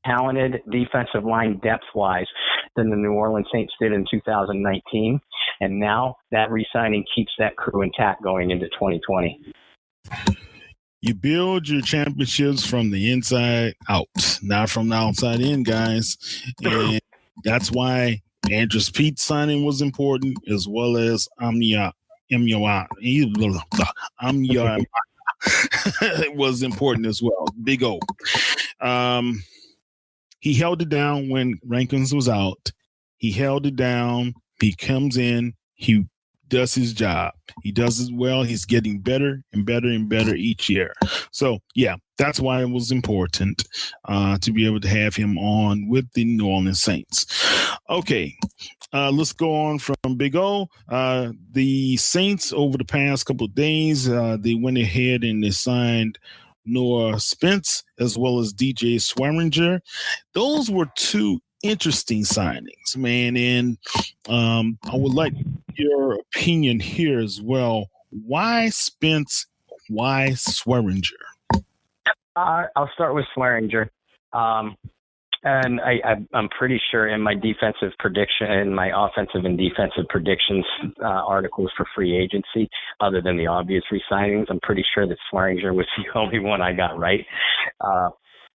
talented defensive line depth-wise than the New Orleans Saints did in 2019. And now that re-signing keeps that crew intact going into 2020. You build your championships from the inside out, not from the outside in, guys. And that's why Andrews Pete signing was important, as well as Amnia was important as well. Big O. He held it down when Rankins was out. He held it down. He comes in. He does his job. He does it well. He's getting better and better and better each year. So, yeah, that's why it was important to be able to have him on with the New Orleans Saints. Okay, let's go on from Big O. The Saints, over the past couple of days, they went ahead and they signed Noah Spence as well as DJ Swearinger. Those were two interesting signings, man. And I would like your opinion here as well. Why Spence? Why Swearinger? I'll start with Swearinger. And I'm pretty sure in my defensive prediction, in my offensive and defensive predictions articles for free agency, other than the obvious re-signings, I'm pretty sure that Swearinger was the only one I got right.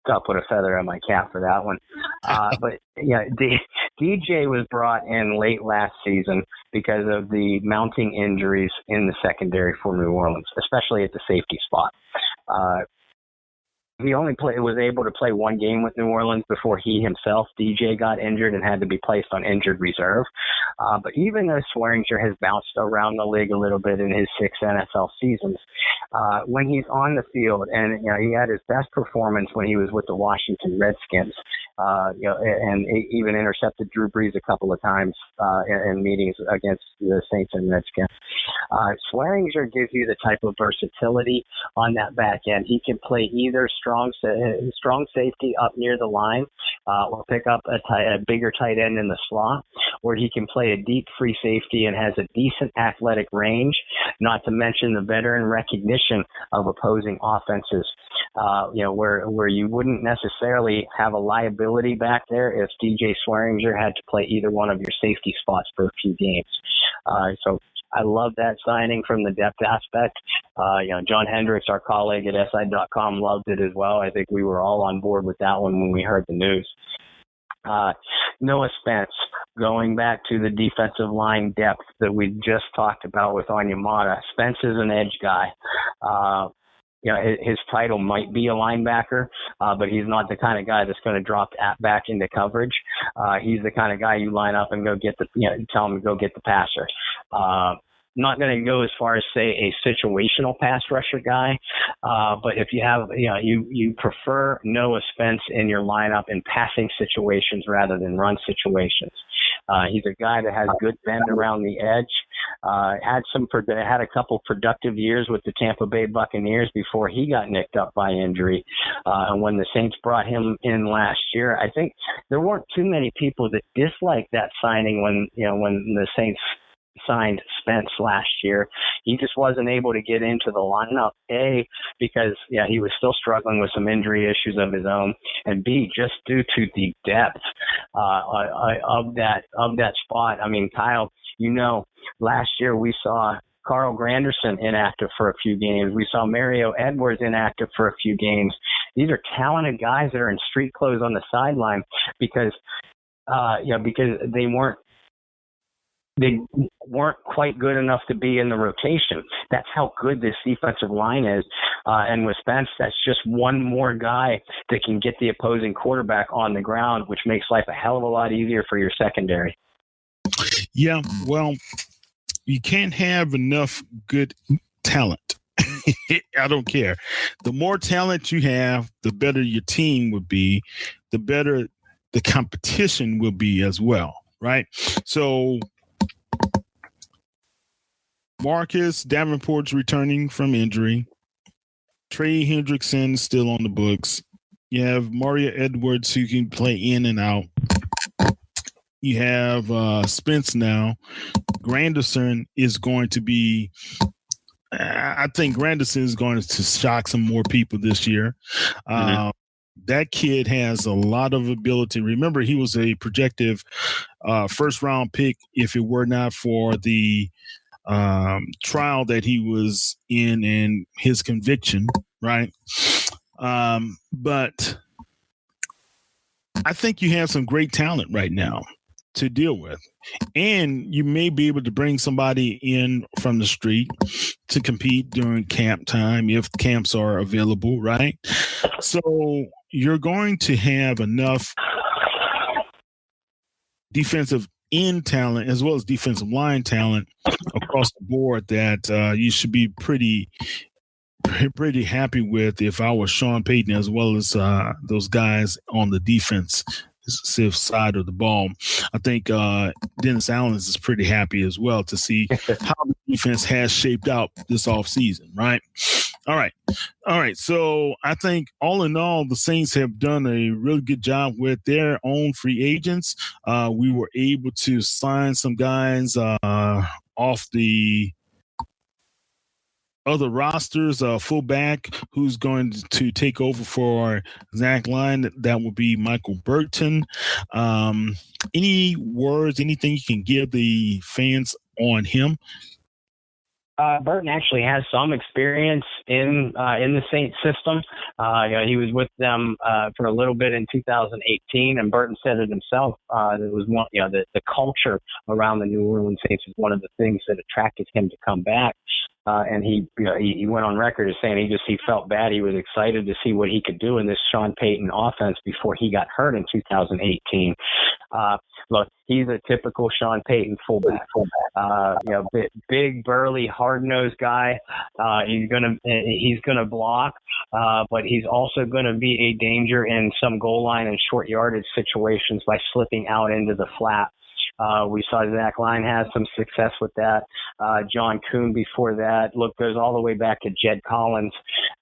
So I'll put a feather in my cap for that one. But yeah, DJ was brought in late last season because of the mounting injuries in the secondary for New Orleans, especially at the safety spot. He only was able to play one game with New Orleans before he himself, DJ, got injured and had to be placed on injured reserve. But even though Swearinger has bounced around the league a little bit in his 6 NFL seasons, when he's on the field, and he had his best performance when he was with the Washington Redskins, and even intercepted Drew Brees a couple of times in meetings against the Saints and Redskins. Swearinger gives you the type of versatility on that back end. He can play either strong safety up near the line, or pick up a bigger tight end in the slot, or he can play a deep free safety and has a decent athletic range, not to mention the veteran recognition of opposing offenses, where you wouldn't necessarily have a liability back there if DJ Swearinger had to play either one of your safety spots for a few games. So I love that signing from the depth aspect. John Hendricks, our colleague at SI.com, loved it as well. I think we were all on board with that one when we heard the news. Noah Spence, going back to the defensive line depth that we just talked about with Onyemata. Spence is an edge guy. His title might be a linebacker, but he's not the kind of guy that's going to drop back into coverage. He's the kind of guy you line up and go get tell him to go get the passer. Not going to go as far as say a situational pass rusher guy, but if you have, you prefer Noah Spence in your lineup in passing situations rather than run situations. He's a guy that has good bend around the edge. Had a couple productive years with the Tampa Bay Buccaneers before he got nicked up by injury. And when the Saints brought him in last year, I think there weren't too many people that disliked that signing when the Saints signed Spence last year. He just wasn't able to get into the lineup, A, because he was still struggling with some injury issues of his own, and B, just due to the depth of that spot. I mean, Kyle, last year we saw Carl Granderson inactive for a few games. We saw Mario Edwards inactive for a few games. These are talented guys that are in street clothes on the sideline because they weren't quite good enough to be in the rotation. That's how good this defensive line is. And with Spence, that's just one more guy that can get the opposing quarterback on the ground, which makes life a hell of a lot easier for your secondary. Yeah, well, you can't have enough good talent. I don't care. The more talent you have, the better your team would be, the better the competition will be as well, right? So Marcus Davenport's returning from injury. Trey Hendrickson still on the books. You have Mario Edwards who can play in and out. You have Spence now. Granderson is going to be I think Granderson is going to shock some more people this year. That kid has a lot of ability. Remember, he was a projected first-round pick if it were not for the trial that he was in and his conviction right? But I think you have some great talent right now to deal with. And you may be able to bring somebody in from the street to compete during camp time if camps are available, right? So you're going to have enough defensive end talent as well as defensive line talent across the board that you should be pretty happy with if I was Sean Payton as well as those guys on the defensive side of the ball. I think Dennis Allen is pretty happy as well to see how the defense has shaped out this offseason, right? All right. So I think all in all, the Saints have done a really good job with their own free agents. We were able to sign some guys off the other rosters, fullback who's going to take over for Zach Line. That will be Michael Burton. Any words, anything you can give the fans on him? Burton actually has some experience in the Saints system. He was with them for a little bit in 2018, and Burton said it himself. It was one, the culture around the New Orleans Saints is one of the things that attracted him to come back. And he went on record as saying he felt bad. He was excited to see what he could do in this Sean Payton offense before he got hurt in 2018. Look, he's a typical Sean Payton fullback. Big, burly, hard-nosed guy. He's gonna block, but he's also gonna be a danger in some goal line and short yardage situations by slipping out into the flat. We saw Zach Line has some success with that. John Kuhn before that. Goes all the way back to Jed Collins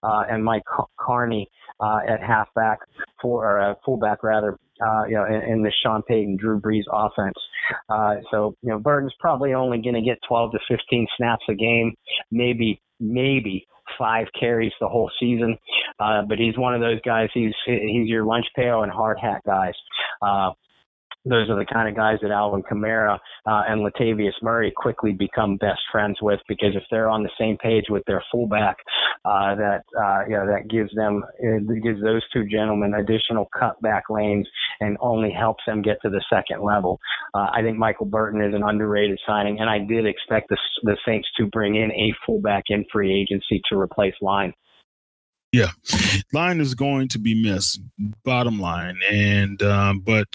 and Mike Carney at halfback fullback rather. In the Sean Payton, Drew Brees offense. So Burton's probably only going to get 12 to 15 snaps a game, maybe 5 carries the whole season. But he's one of those guys. He's your lunch pail and hard hat guys. Those are the kind of guys that Alvin Kamara and Latavius Murray quickly become best friends with, because if they're on the same page with their fullback, that gives those two gentlemen additional cutback lanes and only helps them get to the second level. I think Michael Burton is an underrated signing, and I did expect the Saints to bring in a fullback in free agency to replace Line. Yeah, Line is going to be missed, bottom line, and but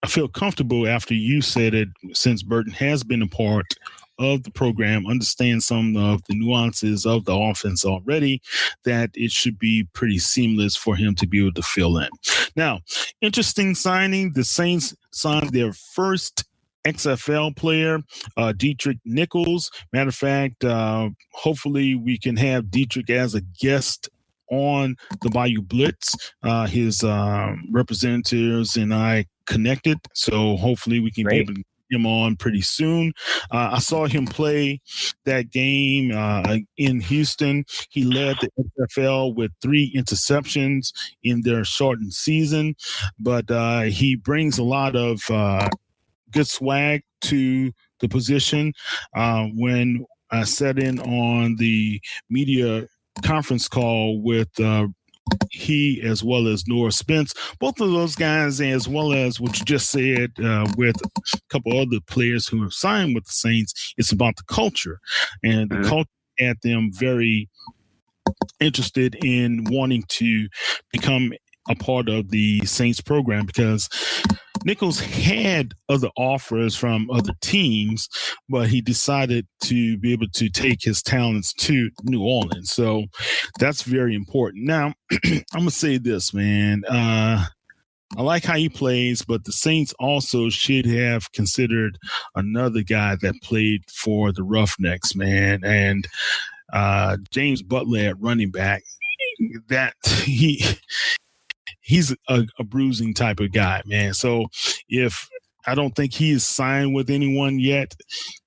I feel comfortable after you said it, since Burton has been a part of the program, understands some of the nuances of the offense already, that it should be pretty seamless for him to be able to fill in. Now, interesting signing. The Saints signed their first XFL player, Dietrich Nichols. Matter of fact, hopefully we can have Dietrich as a guest on the Bayou Blitz. His representatives and I connected, so hopefully we can be able to get him on pretty soon. I saw him play that game in Houston. He led the XFL with 3 interceptions in their shortened season, but he brings a lot of good swag to the position. When I sat in on the media conference call with he as well as Noah Spence, both of those guys, as well as what you just said with a couple other players who have signed with the Saints, it's about the culture, and the culture had them very interested in wanting to become a part of the Saints program, because Nichols had other offers from other teams, but he decided to be able to take his talents to New Orleans. So that's very important. Now, I'm going to say this, man. I like how he plays, but the Saints also should have considered another guy that played for the Roughnecks, man. And James Butler at running back, that he's a bruising type of guy, man. So if I don't think he is signed with anyone yet,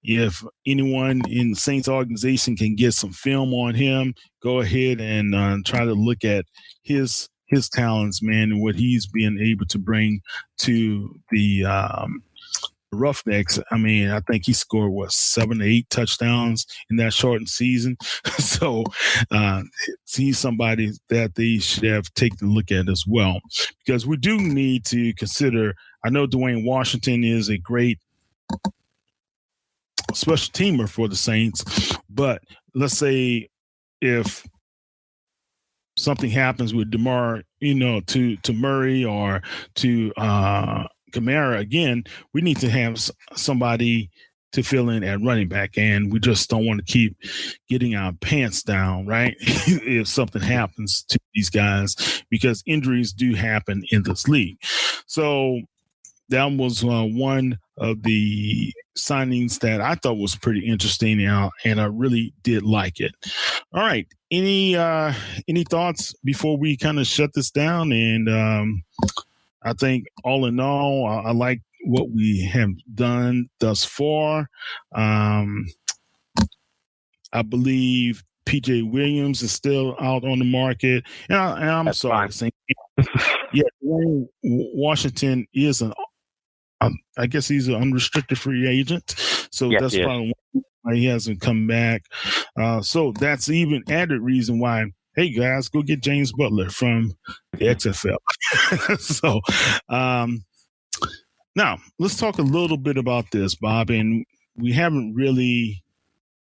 if anyone in the Saints organization can get some film on him, go ahead and try to look at his talents, man, and what he's been able to bring to the Roughnecks, I mean, I think he scored 7 or 8 touchdowns in that shortened season. So he's somebody that they should have taken a look at as well, because we do need to consider. I know Dwayne Washington is a great special teamer for the Saints, but let's say if something happens with DeMar, to Murray or to Kamara again, we need to have somebody to fill in at running back, and we just don't want to keep getting our pants down, right? If something happens to these guys, because injuries do happen in this league. So that was one of the signings that I thought was pretty interesting, and I really did like it. All right. Any thoughts before we kind of shut this down? And I think all in all, I like what we have done thus far. I believe PJ Williams is still out on the market. And I'm That's sorry. Yeah, Washington is I guess he's an unrestricted free agent. So yes, that's probably why he hasn't come back. So that's even added reason why, hey, guys, go get James Butler from the XFL. So now let's talk a little bit about this, Bob. And we haven't really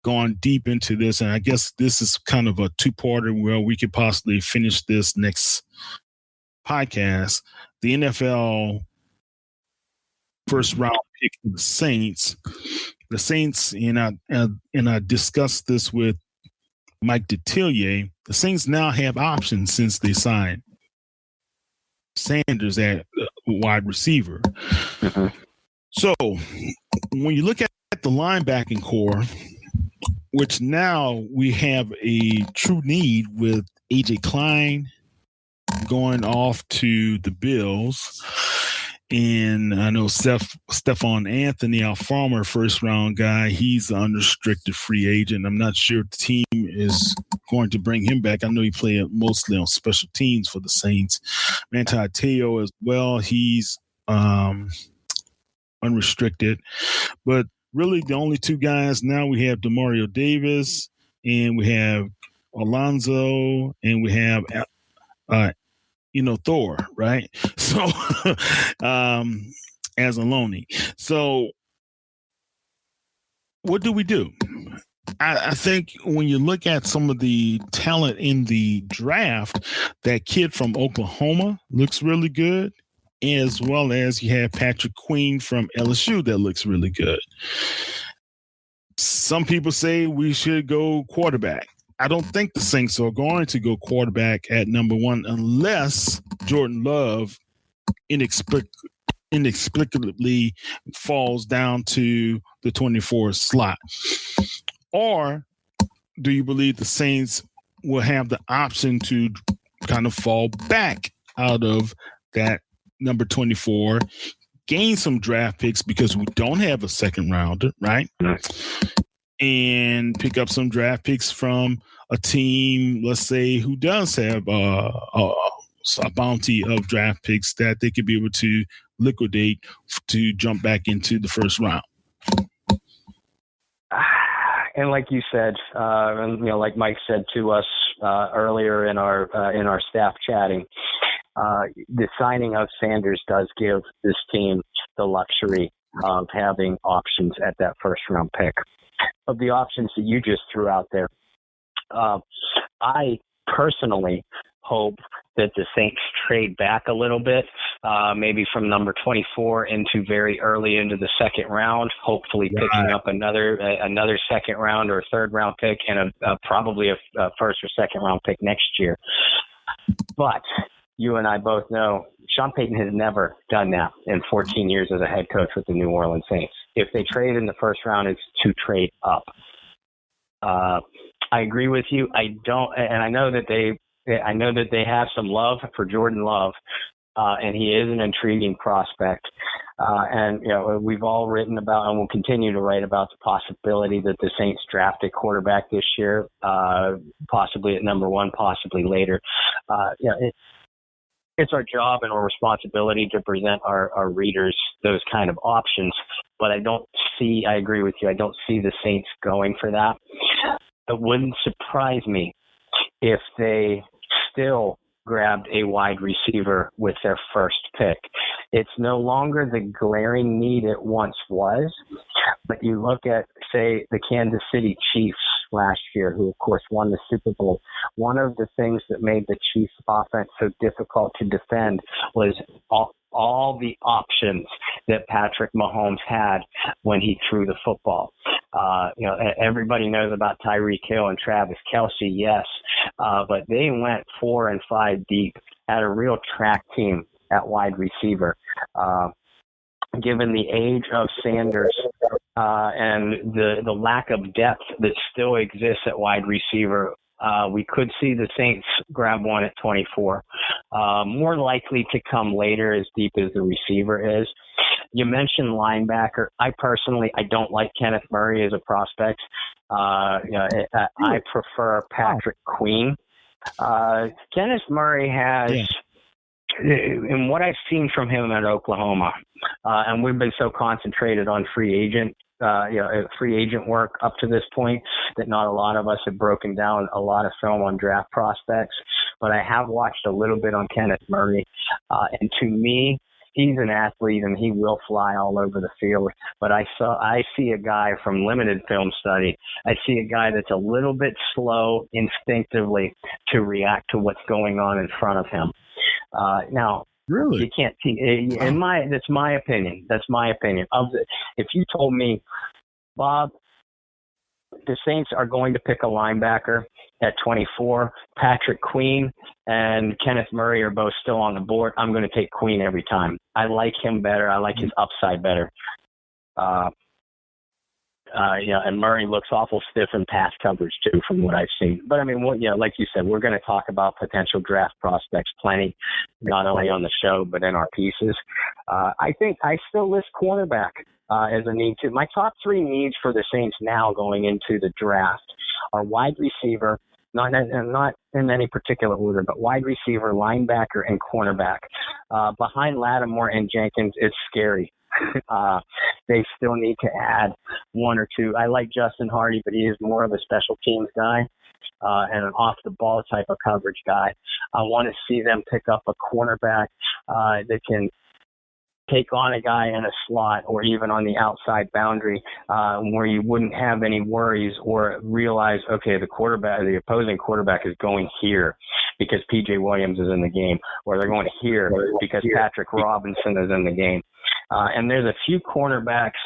gone deep into this. And I guess this is kind of a two-parter where we could possibly finish this next podcast. The NFL first round pick for the Saints. The Saints, and I discussed this with Mike Detillier. The Saints now have options since they signed Sanders at wide receiver. Mm-hmm. So when you look at the linebacking core, which now we have a true need with AJ Klein going off to the Bills. And I know Stephon Anthony, our former first-round guy, he's an unrestricted free agent. I'm not sure the team is going to bring him back. I know he played mostly on special teams for the Saints. Manti Te'o as well, he's unrestricted. But really the only two guys now, we have Demario Davis, and we have Alonzo, and we have Thor, right? So, as a loanee. So, what do we do? I think when you look at some of the talent in the draft, that kid from Oklahoma looks really good, as well as you have Patrick Queen from LSU that looks really good. Some people say we should go quarterback. I don't think the Saints are going to go quarterback at number 1 unless Jordan Love inexplicably falls down to the 24 slot. Or do you believe the Saints will have the option to kind of fall back out of that number 24, gain some draft picks because we don't have a second rounder, right? And pick up some draft picks from a team, let's say, who does have a bounty of draft picks that they could be able to liquidate to jump back into the first round. And like you said, like Mike said to us earlier in our staff chatting, the signing of Sanders does give this team the luxury of having options at that first round pick. Of the options that you just threw out there, I personally hope that the Saints trade back a little bit, maybe from number 24 into very early into the second round, hopefully picking up another second round or third round pick and probably a first or second round pick next year. But you and I both know Sean Payton has never done that in 14 years as a head coach with the New Orleans Saints. If they trade in the first round, it's to trade up. I agree with you. I know that they have some love for Jordan Love, and he is an intriguing prospect. And we've all written about, and will continue to write about, the possibility that the Saints draft a quarterback this year, possibly at number 1, possibly later. It's our job and our responsibility to present our readers those kind of options. but I agree with you. I don't see the Saints going for that. It wouldn't surprise me if they still grabbed a wide receiver with their first pick. It's no longer the glaring need it once was, but you look at, say, the Kansas City Chiefs last year, who, of course, won the Super Bowl. One of the things that made the Chiefs' offense so difficult to defend was all the options that Patrick Mahomes had when he threw the football. Everybody knows about Tyreek Hill and Travis Kelce, yes, but they went 4 and 5 deep, had a real track team at wide receiver. Given the age of Sanders and the lack of depth that still exists at wide receiver, we could see the Saints grab one at 24. More likely to come later as deep as the receiver is. You mentioned linebacker. I don't like Kenneth Murray as a prospect. I prefer Patrick Queen. Kenneth Murray has, in what I've seen from him at Oklahoma, and we've been so concentrated on free agent work up to this point that not a lot of us have broken down a lot of film on draft prospects. But I have watched a little bit on Kenneth Murray, and to me, he's an athlete and he will fly all over the field. But I see a guy from limited film study. I see a guy that's a little bit slow instinctively to react to what's going on in front of him. Now, really, you can't see. That's my opinion. That's my opinion. If you told me, Bob, the Saints are going to pick a linebacker at 24, Patrick Queen and Kenneth Murray are both still on the board, I'm going to take Queen every time. I like him better. I like his upside better. And Murray looks awful stiff in pass coverage too, from what I've seen. But I mean, like you said, we're going to talk about potential draft prospects plenty, not only on the show but in our pieces. I think I still list cornerback as a need too. My top 3 needs for the Saints now going into the draft are wide receiver, not in any particular order, but wide receiver, linebacker, and cornerback. Behind Lattimore and Jenkins, it's scary. They still need to add 1 or 2. I like Justin Hardy, but he is more of a special teams guy and an off-the-ball type of coverage guy. I want to see them pick up a cornerback that can take on a guy in a slot or even on the outside boundary where you wouldn't have any worries or realize, okay, the opposing quarterback is going here because P.J. Williams is in the game, or they're going here because Patrick Robinson is in the game. And there's a few cornerbacks,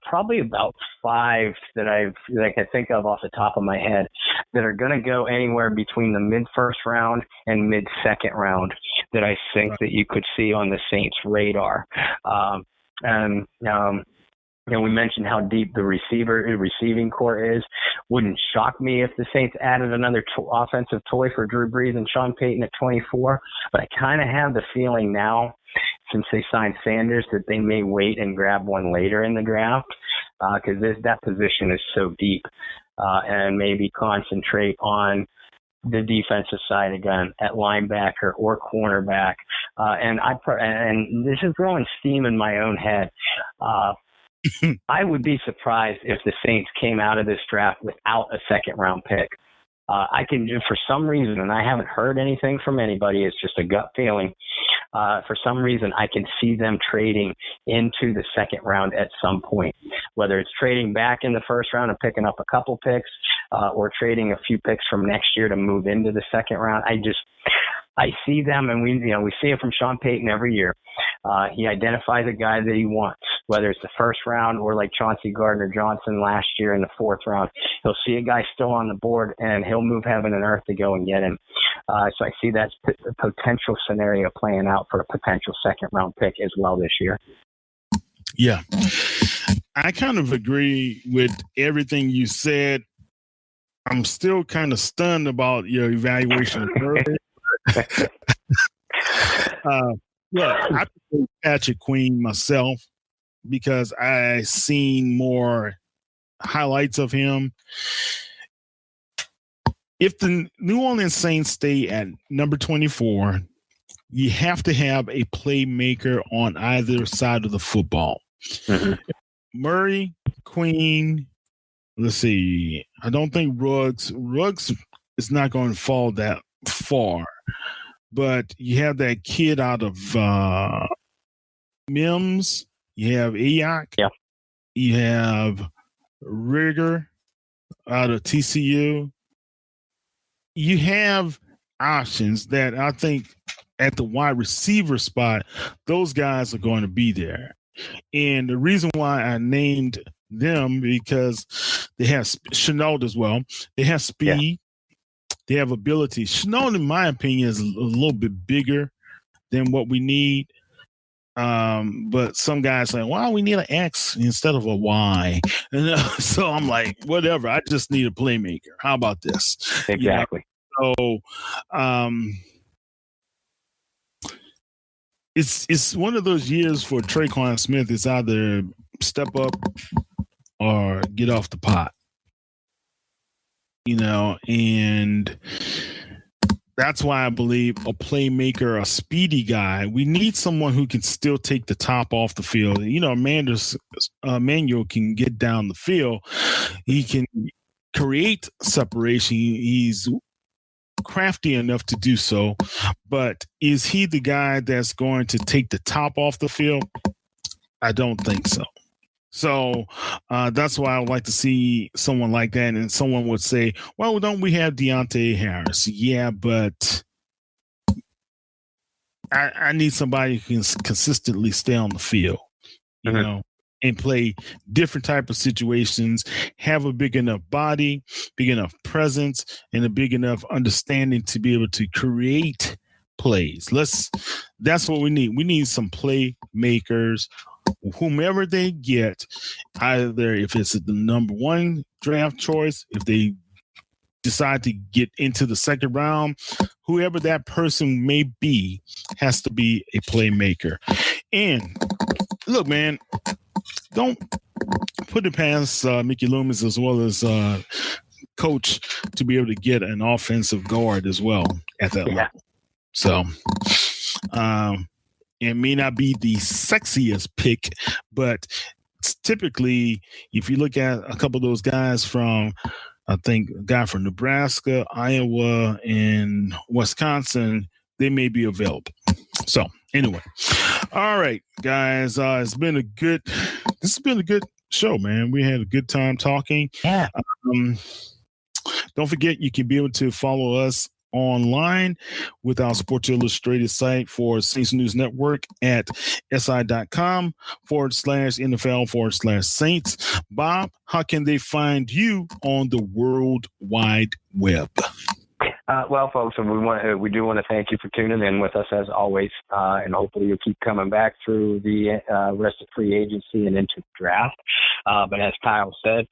probably about 5 that I can think of off the top of my head, that are going to go anywhere between the mid-first round and mid-second round that I think that you could see on the Saints' radar. We mentioned how deep the receiving core is. Wouldn't shock me if the Saints added another offensive toy for Drew Brees and Sean Payton at 24, but I kind of have the feeling now, since they signed Sanders, that they may wait and grab one later in the draft because that position is so deep, and maybe concentrate on the defensive side again at linebacker or cornerback. And this is throwing steam in my own head. I would be surprised if the Saints came out of this draft without a second-round pick. I can, for some reason, and I haven't heard anything from anybody, it's just a gut feeling. For some reason, I can see them trading into the second round at some point, whether it's trading back in the first round and picking up a couple picks, or trading a few picks from next year to move into the second round. I see them, and we see it from Sean Payton every year. He identifies a guy that he wants, whether it's the first round or like Chauncey Gardner-Johnson last year in the 4th round. He'll see a guy still on the board, and he'll move heaven and earth to go and get him. So I see that potential scenario playing out for a potential second-round pick as well this year. Yeah. I kind of agree with everything you said. I'm still kind of stunned about your evaluation of Murray. I prefer Patrick Queen myself because I seen more highlights of him. If the New Orleans Saints stay at number 24, you have to have a playmaker on either side of the football. Mm-hmm. Murray, Queen. Let's see. I don't think Ruggs is not going to fall that far, but you have that kid out of Mims. You have Ayak. Yeah. You have Rigger out of TCU. You have options that I think at the wide receiver spot, those guys are going to be there. And the reason why I named them because they have Chenault as well. They have speed. Yeah. They have ability. Chenault, in my opinion, is a little bit bigger than what we need. But some guys say, well, we need an X instead of a Y. And so I'm like, whatever. I just need a playmaker. How about this? Exactly. So, it's one of those years for Traquan Smith. It's either step up or get off the pot, and that's why I believe a playmaker, a speedy guy. We need someone who can still take the top off the field. Manuel can get down the field. He can create separation. He's crafty enough to do so, but is he the guy that's going to take the top off the field? I don't think so. So that's why I would like to see someone like that. And someone would say, well, don't we have Deontay Harris? Yeah, but I need somebody who can consistently stay on the field, you know, and play different type of situations, have a big enough body, big enough presence, and a big enough understanding to be able to create plays. That's what we need. We need some playmakers, whomever they get, either if it's the number one draft choice, if they decide to get into the second round, whoever that person may be has to be a playmaker. And look, man, don't put it past Mickey Loomis as well as coach to be able to get an offensive guard as well at that level. So, it may not be the sexiest pick, but typically, if you look at a couple of those guys from, I think, a guy from Nebraska, Iowa, and Wisconsin, they may be available. So, anyway, all right, guys, this has been a good show, man. We had a good time talking. Yeah. Don't forget, you can be able to follow us online with our Sports Illustrated site for Saints News Network at si.com/NFL/Saints. Bob, how can they find you on the World Wide Web? Well, folks, we do want to thank you for tuning in with us as always, and hopefully you'll keep coming back through the rest of free agency and into the draft. But as Kyle said,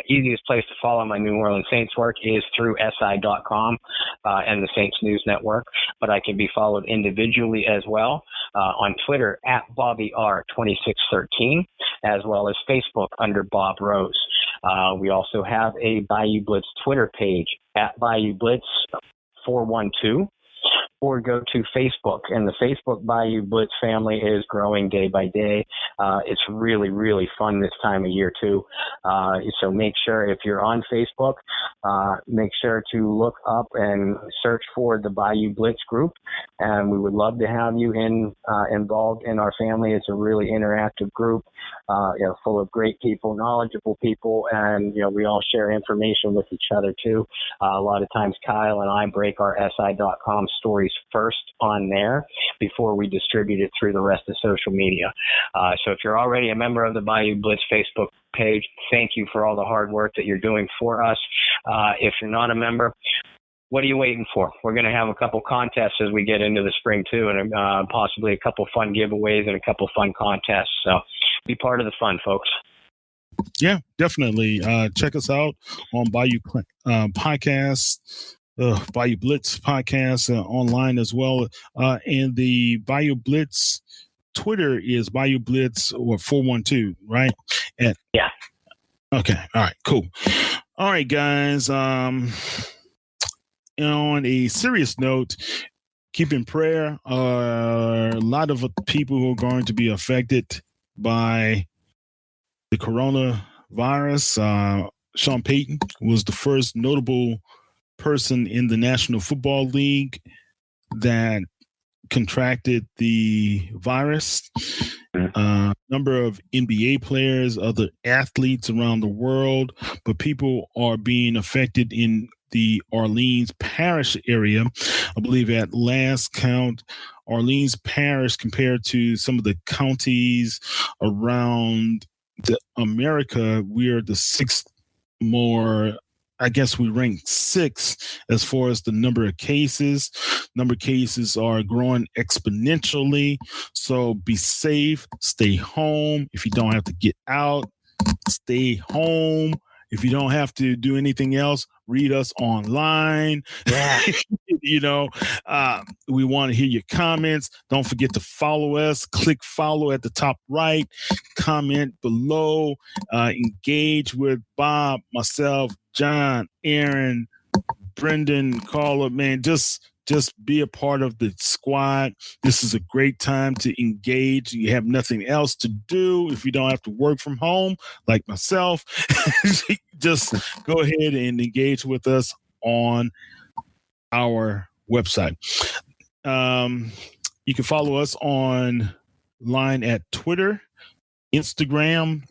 easiest place to follow my New Orleans Saints work is through si.com and the Saints News Network. But I can be followed individually as well on Twitter at BobbyR2613, as well as Facebook under Bob Rose. We also have a Bayou Blitz Twitter page at Bayou Blitz 412, or go to Facebook. And the Facebook Bayou Blitz family is growing day by day. It's really, really fun this time of year too. So make sure, if you're on Facebook, make sure to look up and search for the Bayou Blitz group. And we would love to have you involved in our family. It's a really interactive group, full of great people, knowledgeable people, and we all share information with each other too. A lot of times Kyle and I break our si.com stories first on there before we distribute it through the rest of social media. So if you're already a member of the Bayou Blitz Facebook page, thank you for all the hard work that you're doing for us. If you're not a member, what are you waiting for? We're going to have a couple contests as we get into the spring too, and possibly a couple fun giveaways and a couple fun contests. So be part of the fun, folks. Yeah, definitely. Check us out on Bayou Podcast, Bayou Blitz Podcast online as well. And the Bayou Blitz Twitter is Bayou Blitz or 412, right? Yeah. Okay. All right. Cool. All right, guys. On a serious note, keep in prayer. A lot of people who are going to be affected by the coronavirus. Sean Payton was the first notable person in the National Football League that contracted the virus. Number of NBA players, other athletes around the world, but people are being affected in the Orleans Parish area. I believe at last count, Orleans Parish compared to some of the counties around America, we're the sixth more. I guess we ranked sixth as far as the number of cases. Number of cases are growing exponentially. So be safe, stay home. If you don't have to get out, stay home. If you don't have to do anything else, read us online. Yeah. We want to hear your comments. Don't forget to follow us. Click follow at the top right. Comment below. Engage with Bob, myself, John, Aaron, Brendan, Carla. Man, just be a part of the squad. This is a great time to engage. You have nothing else to do. If you don't have to work from home, like myself, just go ahead and engage with us on our website. You can follow us online at Twitter, Instagram,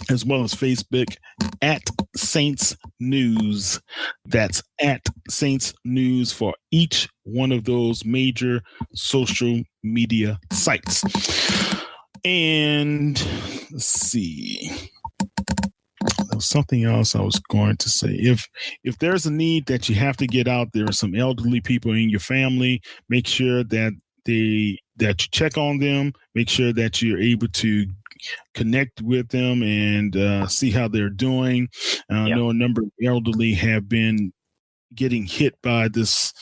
as well as Facebook at Saints News. That's at Saints News for each one of those major social media sites. And let's see. There was something else I was going to say. If there's a need that you have to get out, there are some elderly people in your family, make sure that you check on them, make sure that you're able to connect with them and see how they're doing. I know a number of elderly have been getting hit by this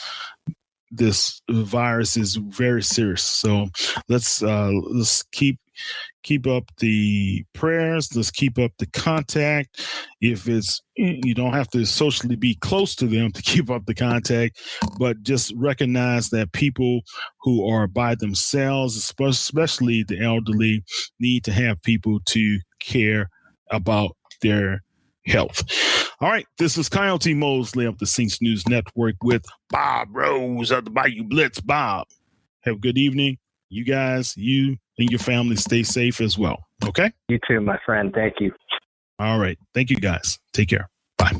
virus is very serious. So let's keep up the prayers. Let's keep up the contact. If it's, you don't have to socially be close to them to keep up the contact, but just recognize that people who are by themselves, especially the elderly, need to have people to care about their health. All right. This is Kyle T.Mosley of the Saints News Network with Bob Rose of the Bayou Blitz. Bob, have a good evening. You guys, you and your family stay safe as well. Okay? You too, my friend. Thank you. All right. Thank you, guys. Take care. Bye.